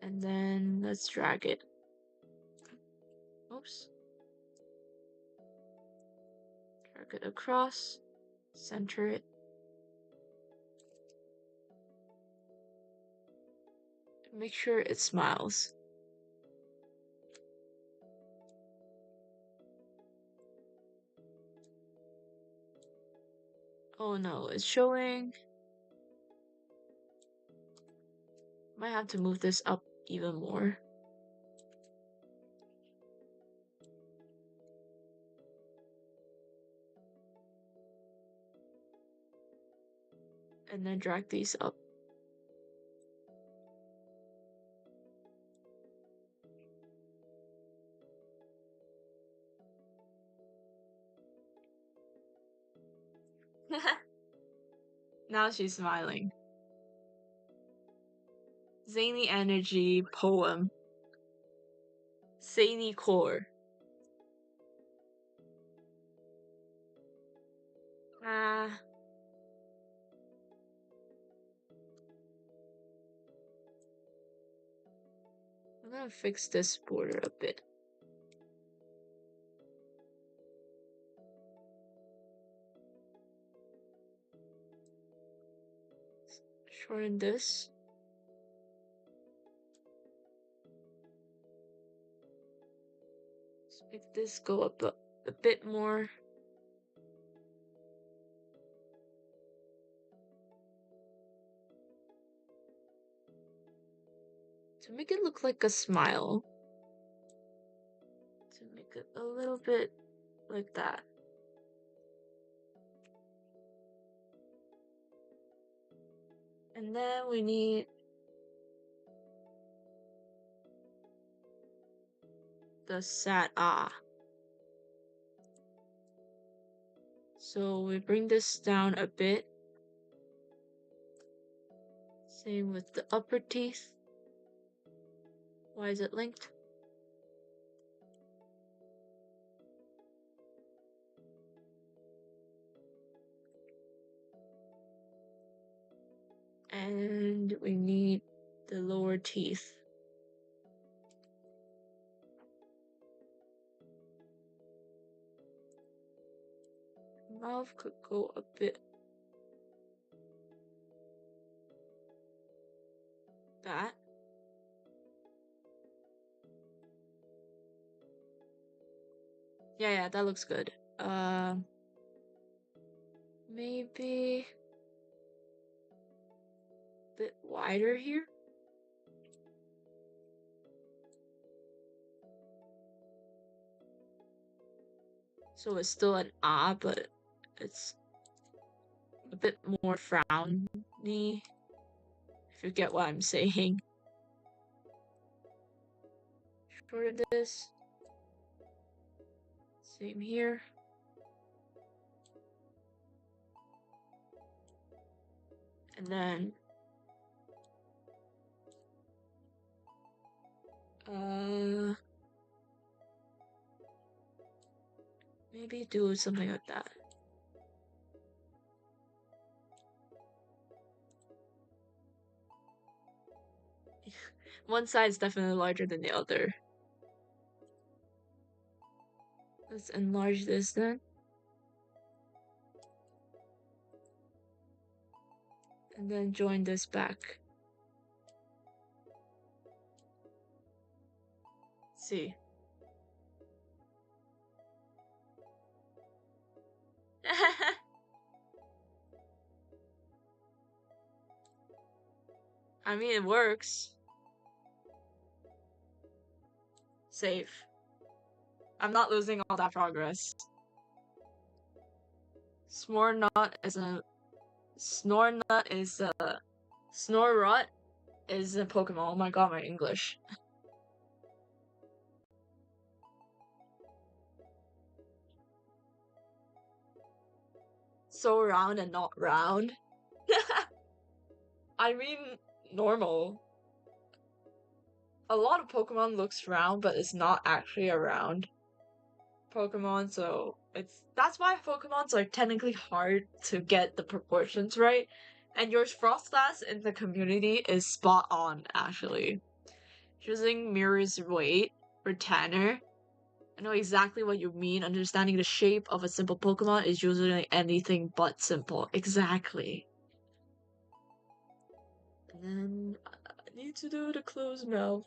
and then let's drag it. Oops. Drag it across, center it. Make sure it smiles. Oh no, it's showing. Might have to move this up even more. And then drag these up. Now she's smiling. Zany Energy Poem. Zany Core. I'm gonna fix this border a bit. Shorten this. Let's make this go up a bit more. To make it look like a smile. To make it a little bit like that. And then we need the sad ah. So we bring this down a bit. Same with the upper teeth. Why is it linked? And we need the lower teeth. Mouth could go a bit that. Yeah, that looks good. Maybe a bit wider here. So it's still an ah, but it's a bit more frowny, if you get what I'm saying. Shorten this. Same here. And then maybe do something like that. One side is definitely larger than the other. Let's enlarge this then. And then join this back. See. I mean, it works. Save. I'm not losing all that progress. Snornut is a Snornut is a Snorrot is a Pokemon. Oh my god, my English. So round and not round. I mean, normal. A lot of Pokemon looks round, but it's not actually a round Pokemon, so that's why Pokemons are technically hard to get the proportions right. And your Frostlass in the community is spot on, actually. Choosing Mirror's weight for Tanner. I know exactly what you mean. Understanding the shape of a simple Pokemon is usually anything but simple. Exactly. And then I need to do the closed mouth.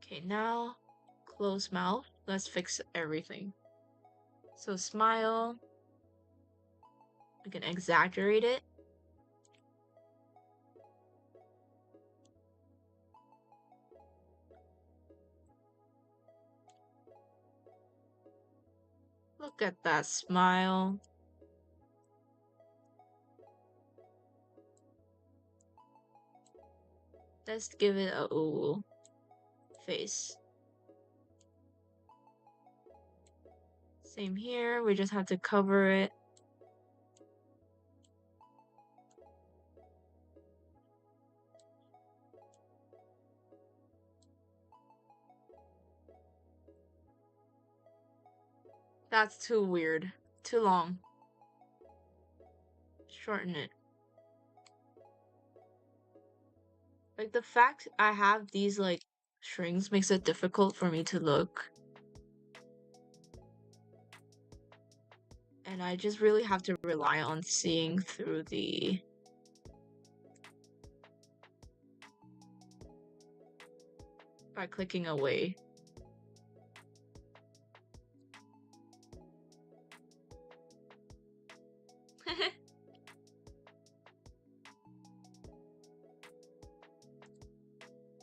Okay, now close mouth. Let's fix everything. So smile. We can exaggerate it. Look at that smile. Let's give it a ooh face. Same here, we just have to cover it. That's too weird. Too long. Shorten it. Like, the fact I have these, like, strings makes it difficult for me to look. And I just really have to rely on seeing through the... by clicking away.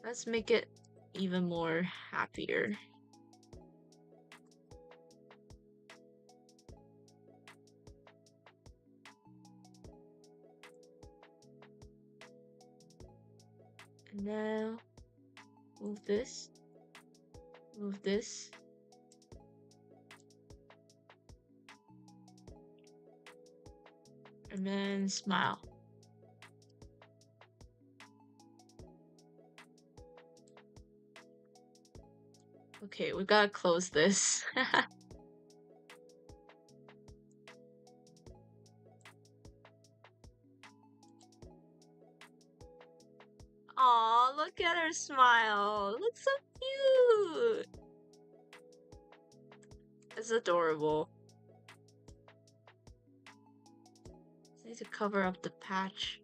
Let's make it even more happier. And now move this. Move this. And then smile. Okay, we gotta close this. Aw, look at her smile. Looks so cute. It's adorable. Just need to cover up the patch.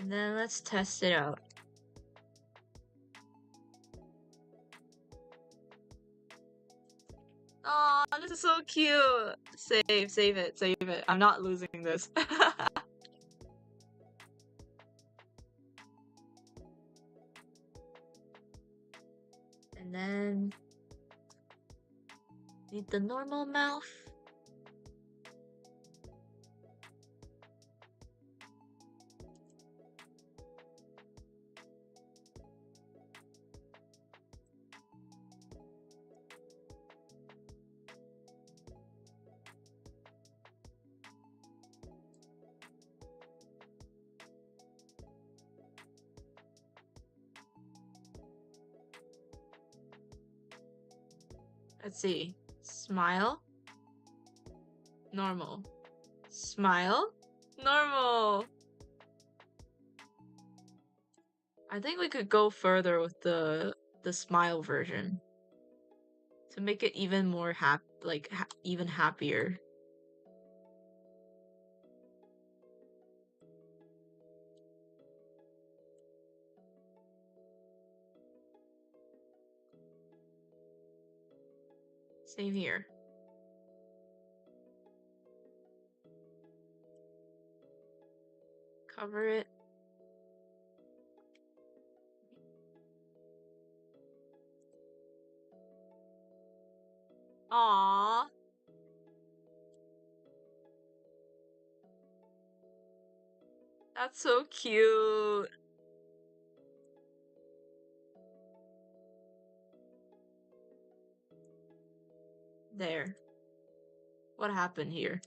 And then let's test it out. Aw, this is so cute. Save it. I'm not losing this. And then need the normal mouth. Let's see. Smile. Normal. Smile. Normal. I think we could go further with the smile version to make it even more even happier. Same here. Cover it. Aww. That's so cute. There. What happened here?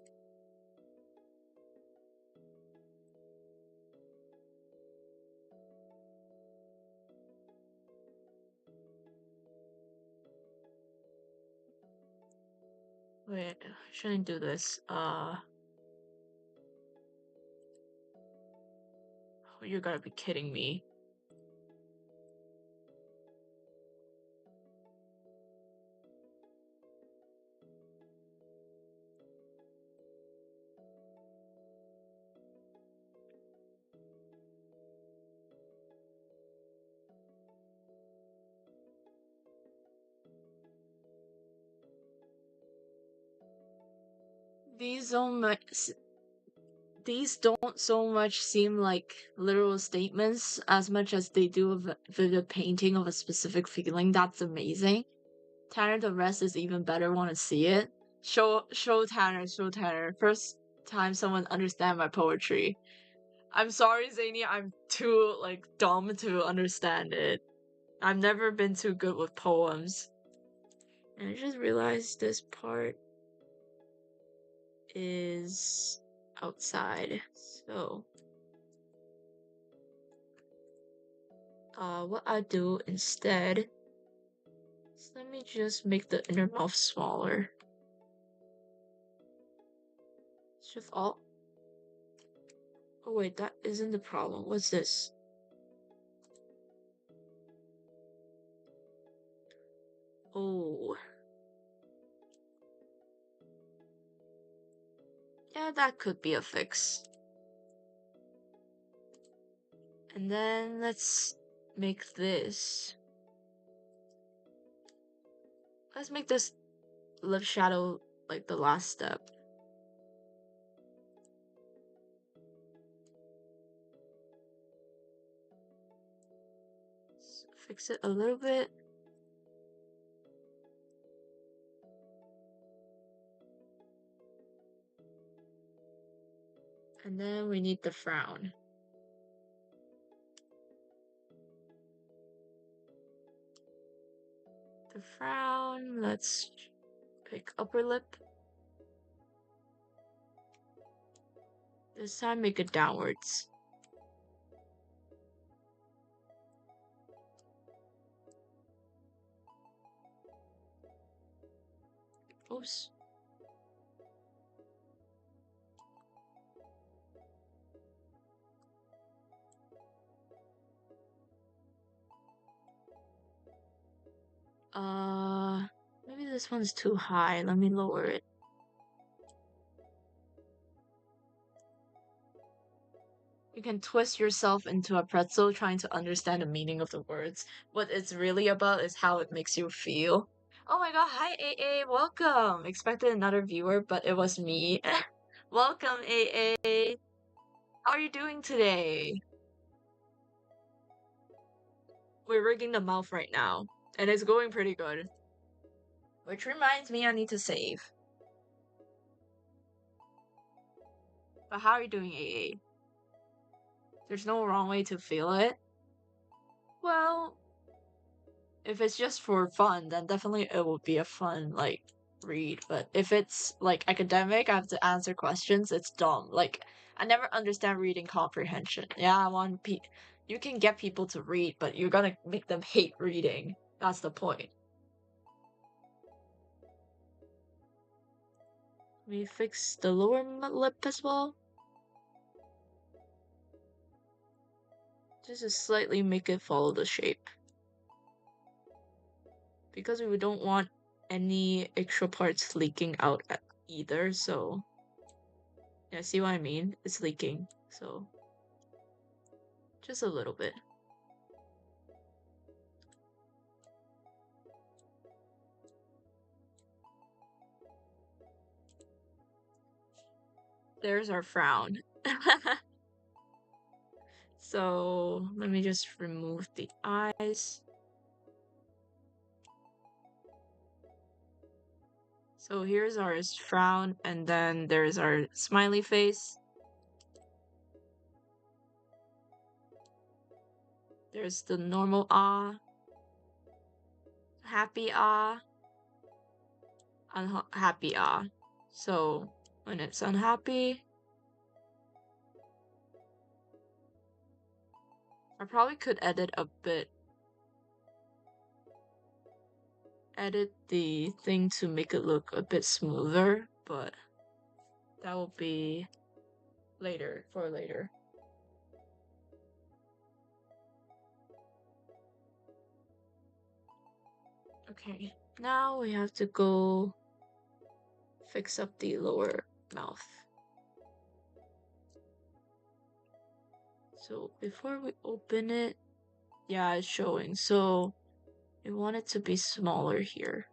Wait, I shouldn't do this. You gotta be kidding me. These don't so much seem like literal statements as much as they do a vivid painting of a specific feeling. That's amazing. Tanner, the rest is even better. Want to see it? Show Tanner, show Tanner. First time someone understand my poetry. I'm sorry, Zany, I'm too dumb to understand it. I've never been too good with poems. And I just realized this part is outside. So what I do instead is let me just make the inner mouth smaller. Shift Alt. Oh wait, that isn't the problem. What's this? Oh. Yeah, that could be a fix. And then let's make this. Let's make this lip shadow like the last step. So fix it a little bit. And then we need the frown. The frown, let's pick upper lip. This time make it downwards. Oops. Maybe this one's too high. Let me lower it. You can twist yourself into a pretzel trying to understand the meaning of the words. What it's really about is how it makes you feel. Oh my god, hi AA, welcome! Expected another viewer, but it was me. Welcome AA! How are you doing today? We're rigging the mouth right now, and it's going pretty good. Which reminds me I need to save. But how are you doing AA? There's no wrong way to feel it. Well, if it's just for fun, then definitely it would be a fun, read. But if it's, academic, I have to answer questions, it's dumb. I never understand reading comprehension. Yeah, you can get people to read, but you're gonna make them hate reading. That's the point. me fix the lower lip as well. Just to slightly make it follow the shape. Because we don't want any extra parts leaking out either, so... Yeah, see what I mean? It's leaking, so... Just a little bit. There's our frown. So, let me just remove the eyes. So here's our frown, and then there's our smiley face. There's the normal ah, happy ah, unhappy ah. So when it's unhappy, I probably could edit a bit. Edit the thing to make it look a bit smoother, but that will be later, for later. Okay, now we have to go fix up the lower mouth. So before we open it, yeah, it's showing. So we want it to be smaller here.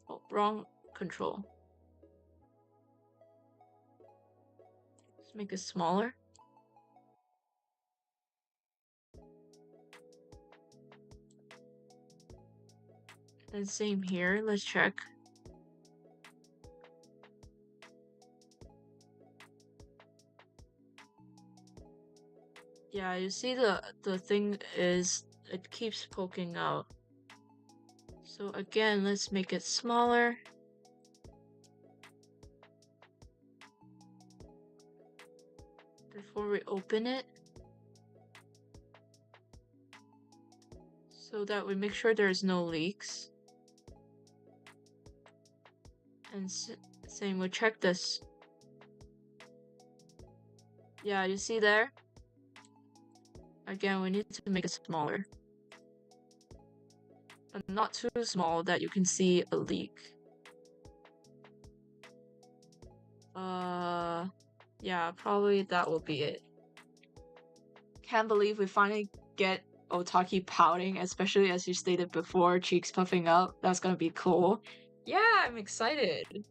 Oh, wrong control. Let's make it smaller. And same here, let's check. Yeah, you see the thing is, it keeps poking out. So again, let's make it smaller. Before we open it. So that we make sure there's no leaks. And same, we'll check this. Yeah, you see there? Again, we need to make it smaller. But not too small that you can see a leak. Yeah, probably that will be it. Can't believe we finally get Otaki pouting, especially as you stated before, cheeks puffing up. That's gonna be cool. Yeah, I'm excited.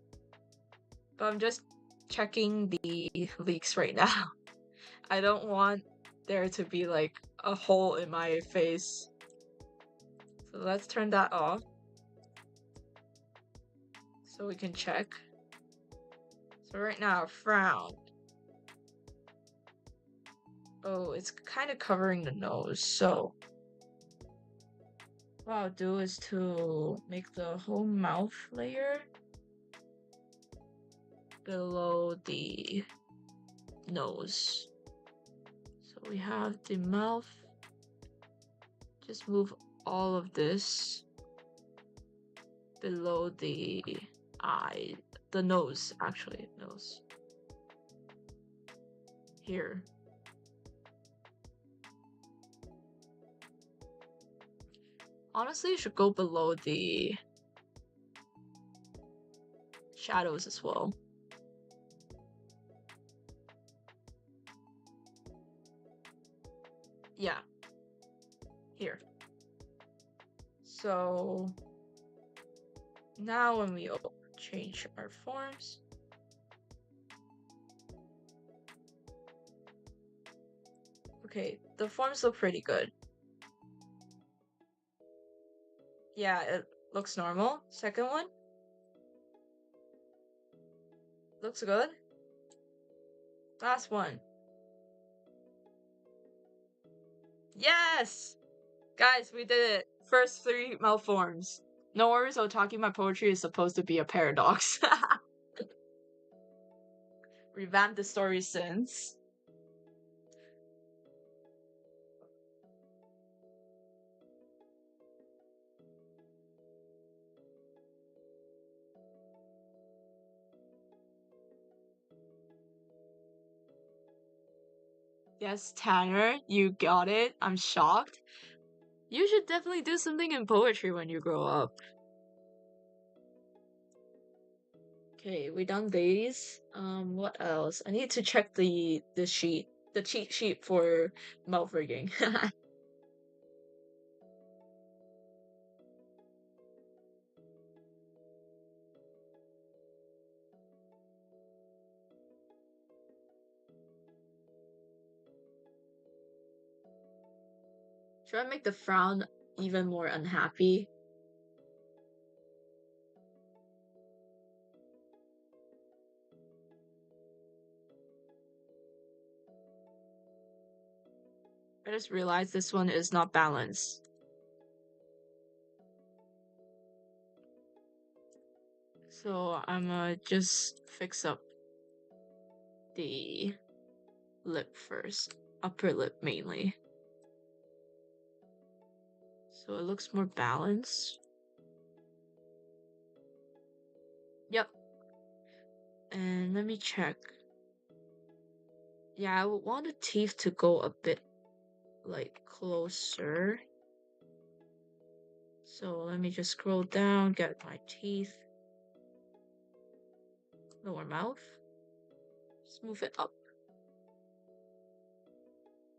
But I'm just checking the leaks right now. I don't want there to be like a hole in my face. So let's turn that off. So we can check. So right now, frown. Oh, it's kind of covering the nose, so what I'll do is to make the whole mouth layer below the nose. So we have the mouth. Just move all of this below the eye, the nose, actually, nose. Here. Honestly, you should go below the shadows as well. Yeah. Here. So now when we change our forms, okay, the forms look pretty good. Yeah, it looks normal. Second one. Looks good. Last one. Yes! Guys, we did it. First 3 malforms. No worries, Otaki, my poetry is supposed to be a paradox. Revamp the story since. Yes, Tanner, you got it. I'm shocked. You should definitely do something in poetry when you grow up. Okay, we done these. What else? I need to check the cheat sheet for mouth rigging. Should I make the frown even more unhappy? I just realized this one is not balanced. So I'm gonna just fix up the lip first. Upper lip mainly. So it looks more balanced. Yep. And let me check. Yeah, I would want the teeth to go a bit like closer. So let me just scroll down, get my teeth. Lower mouth. Just move it up.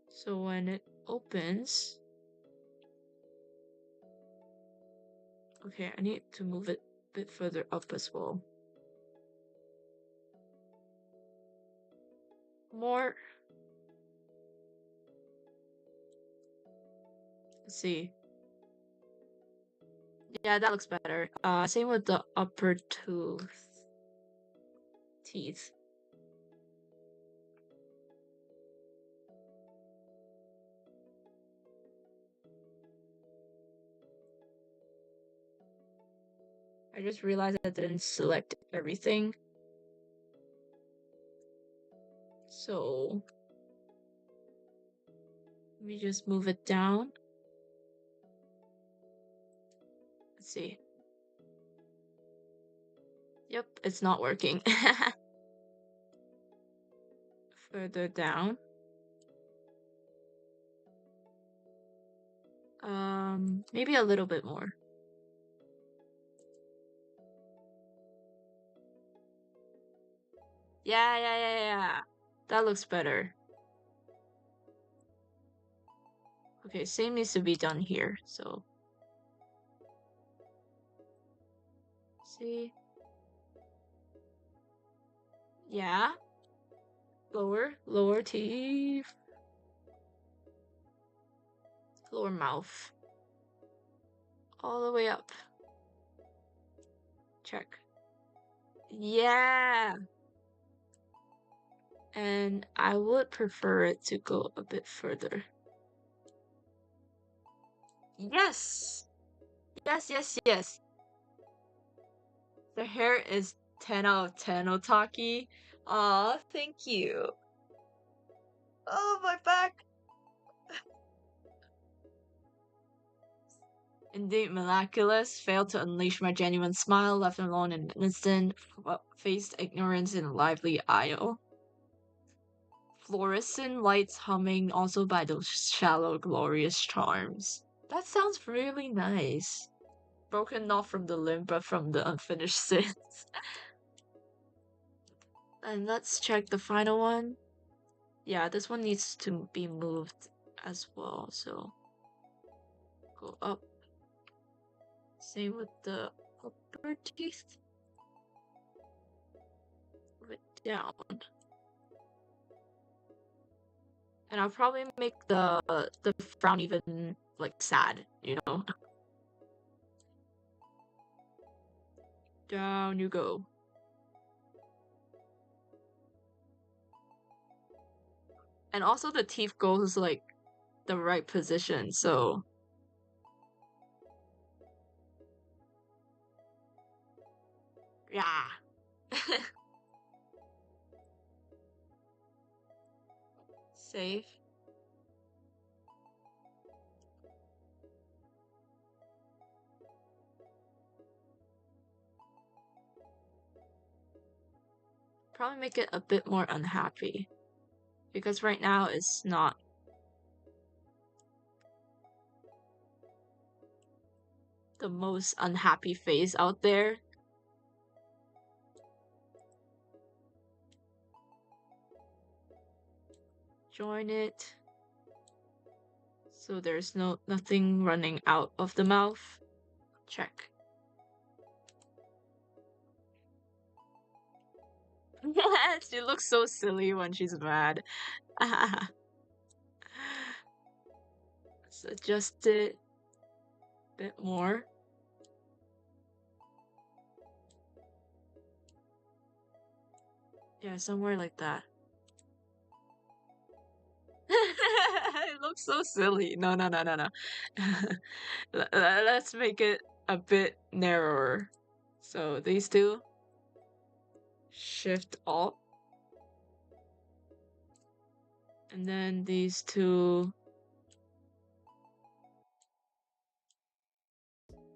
So when it opens. Okay, I need to move it a bit further up as well. More. Let's see. Yeah, that looks better. Same with the upper teeth. I just realized I didn't select everything. So let me just move it down. Let's see. Yep, it's not working. Further down. Maybe a little bit more. Yeah. That looks better. Okay, same needs to be done here, so. See? Yeah. Lower teeth. Lower mouth. All the way up. Check. Yeah. And I would prefer it to go a bit further. Yes! Yes. The hair is 10 out of 10, Otaki. Aw, thank you. Oh, my back. Indeed miraculous, failed to unleash my genuine smile, left alone in an instant, faced ignorance in a lively aisle. Fluorescent lights humming also by those shallow, glorious charms. That sounds really nice. Broken not from the limb, but from the unfinished sins. And let's check the final one. Yeah, this one needs to be moved as well, so go up. Same with the upper teeth. Move it down. And I'll probably make the frown even like sad, you know? Down you go. And also the teeth goes like the right position, so yeah. Safe. Probably make it a bit more unhappy. because right now it's not. The most unhappy face out there. Join it. So there's nothing running out of the mouth. Check. She looks so silly when she's mad. Let's adjust it a bit more. Yeah, somewhere like that. It looks so silly. No. Let's make it a bit narrower. So these two. Shift Alt. And then these two.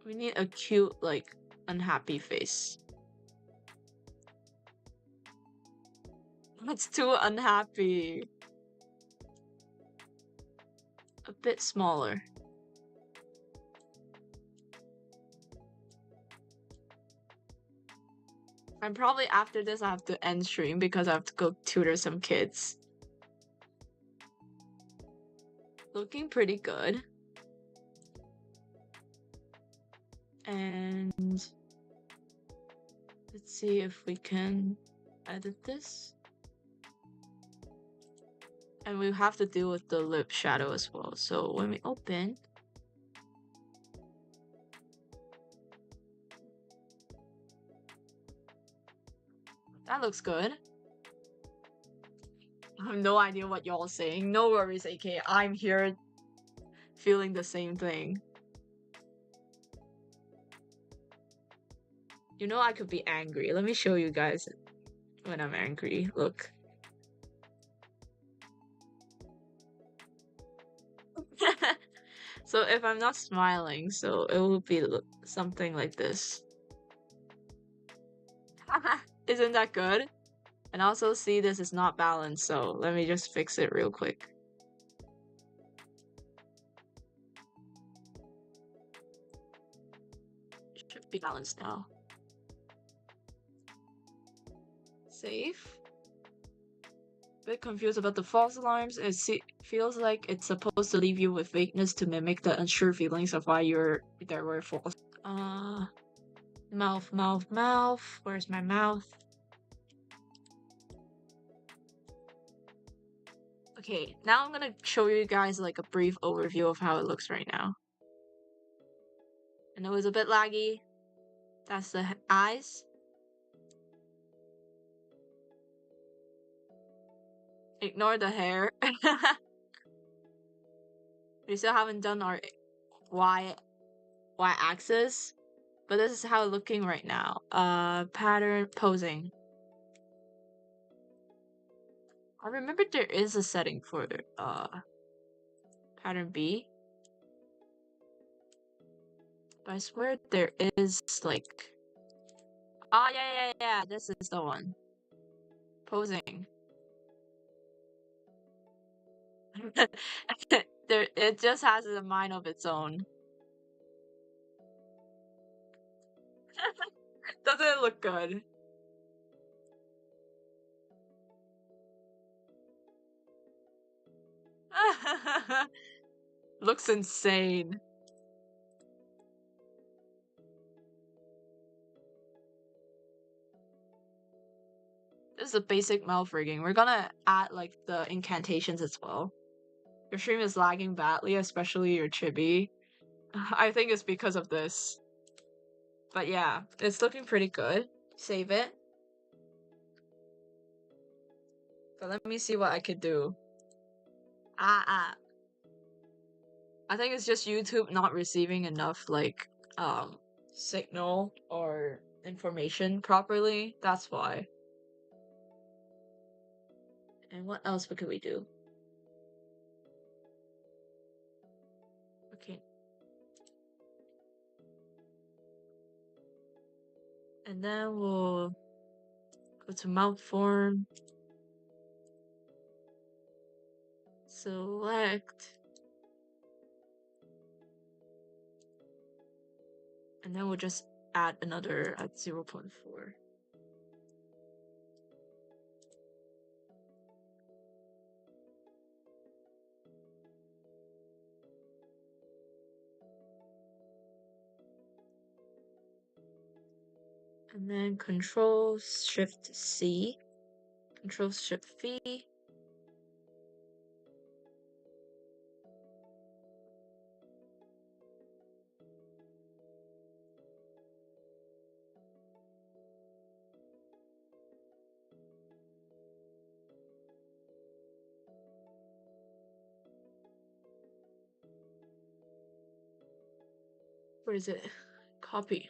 We need a cute, like, unhappy face. It's too unhappy. A bit smaller. And probably after this I have to end stream because I have to go tutor some kids. Looking pretty good. And let's see if we can edit this. And we have to deal with the lip shadow as well. So when we open, that looks good. I have no idea what y'all are saying. No worries, AK. I'm here feeling the same thing. You know I could be angry. Let me show you guys when I'm angry. Look. So if I'm not smiling, so it will be something like this. Isn't that good? And also see this is not balanced, so let me just fix it real quick. Should be balanced now. Save. Bit confused about the false alarms. It feels like it's supposed to leave you with vagueness to mimic the unsure feelings of why there were false. Mouth. Where's my mouth? Okay, now I'm gonna show you guys like a brief overview of how it looks right now. And it was a bit laggy. That's the eyes. Ignore the hair. We still haven't done our y-axis, but this is how it's looking right now. Pattern posing. I remember there is a setting for pattern B. But I swear there is like yeah, this is the one. Posing. It just has a mind of its own. Doesn't it look good? Looks insane. This is a basic mouth rigging. We're gonna add like the incantations as well. Your stream is lagging badly, especially your chibi. I think it's because of this. But yeah, it's looking pretty good. Save it. But let me see what I could do. I think it's just YouTube not receiving enough like signal or information properly. That's why. And what else could we do? Okay. And then we'll go to mouth form. select, and then we'll just add another at 0.4. And then Control Shift C, Control Shift V. Where is it? Copy.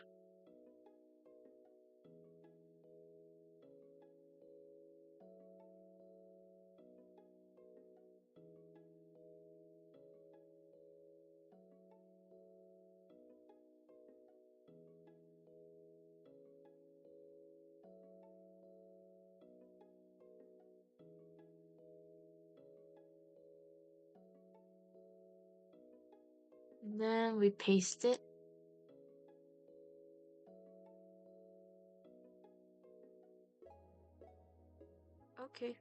And then we paste it. Okay.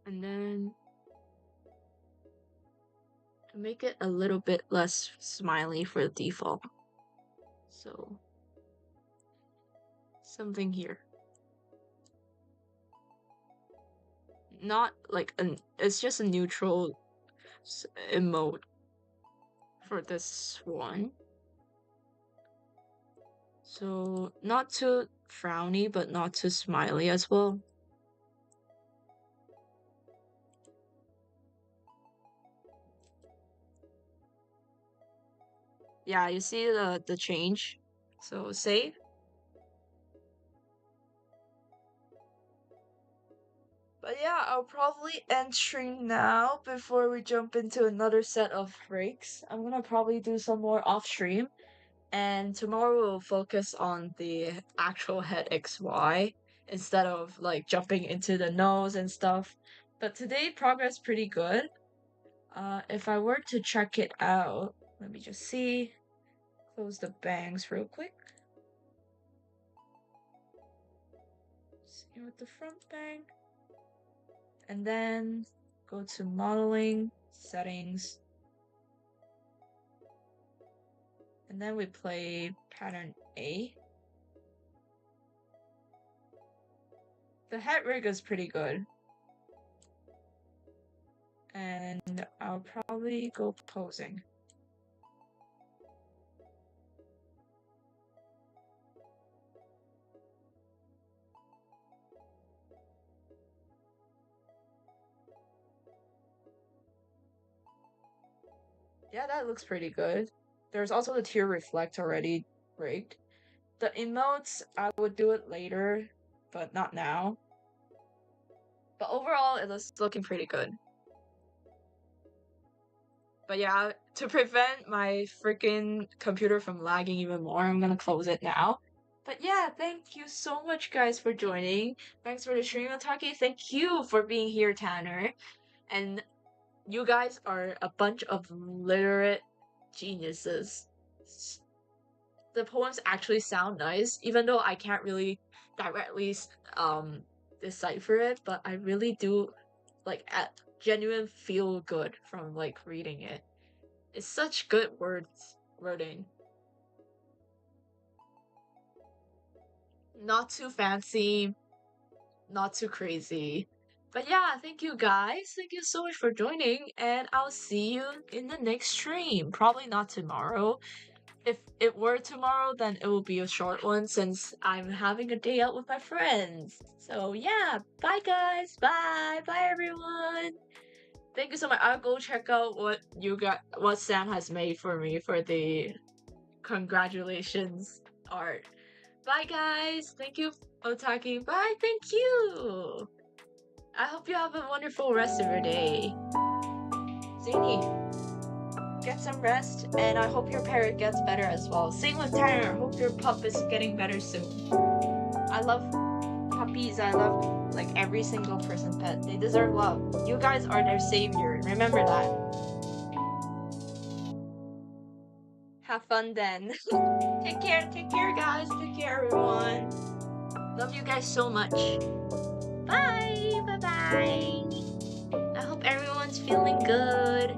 And then to make it a little bit less smiley for the default. So something here. Not like it's just a neutral emote for this one. So not too frowny, but not too smiley as well. Yeah, you see the change. So save. But yeah, I'll probably end stream now before we jump into another set of breaks. I'm gonna probably do some more off stream. And tomorrow we'll focus on the actual head XY instead of like jumping into the nose and stuff. But today progress pretty good. If I were to check it out, let me just see. Close the bangs real quick. See with the front bang. And then go to modeling, settings. And then we play pattern A. The head rig is pretty good. And I'll probably go posing. Yeah, that looks pretty good. There's also the tear reflect already rigged. The emotes, I would do it later, but not now. But overall, it's looking pretty good. But yeah, to prevent my freaking computer from lagging even more, I'm gonna close it now. But yeah, thank you so much, guys, for joining. Thanks for the stream, OTAKI. Thank you for being here, Tanner. And you guys are a bunch of literate geniuses. The poems actually sound nice, even though I can't really directly decipher it, but I really do like at genuine feel good from like reading it. It's such good wording. Not too fancy, not too crazy. But yeah, thank you guys. Thank you so much for joining, and I'll see you in the next stream. Probably not tomorrow. if it were tomorrow, then it will be a short one since I'm having a day out with my friends. So yeah, bye guys, bye everyone. Thank you so much. I'll go check out what Sam has made for me for the congratulations art. Bye guys. Thank you, Otaki. Bye. Thank you. I hope you have a wonderful rest of your day. Zini, get some rest, and I hope your parrot gets better as well. Same with Tanner. Hope your pup is getting better soon. I love puppies. I love like every single person's pet. They deserve love. You guys are their savior. Remember that. Have fun then. Take care guys. Take care everyone. Love you guys so much. Bye. Bye. I hope everyone's feeling good.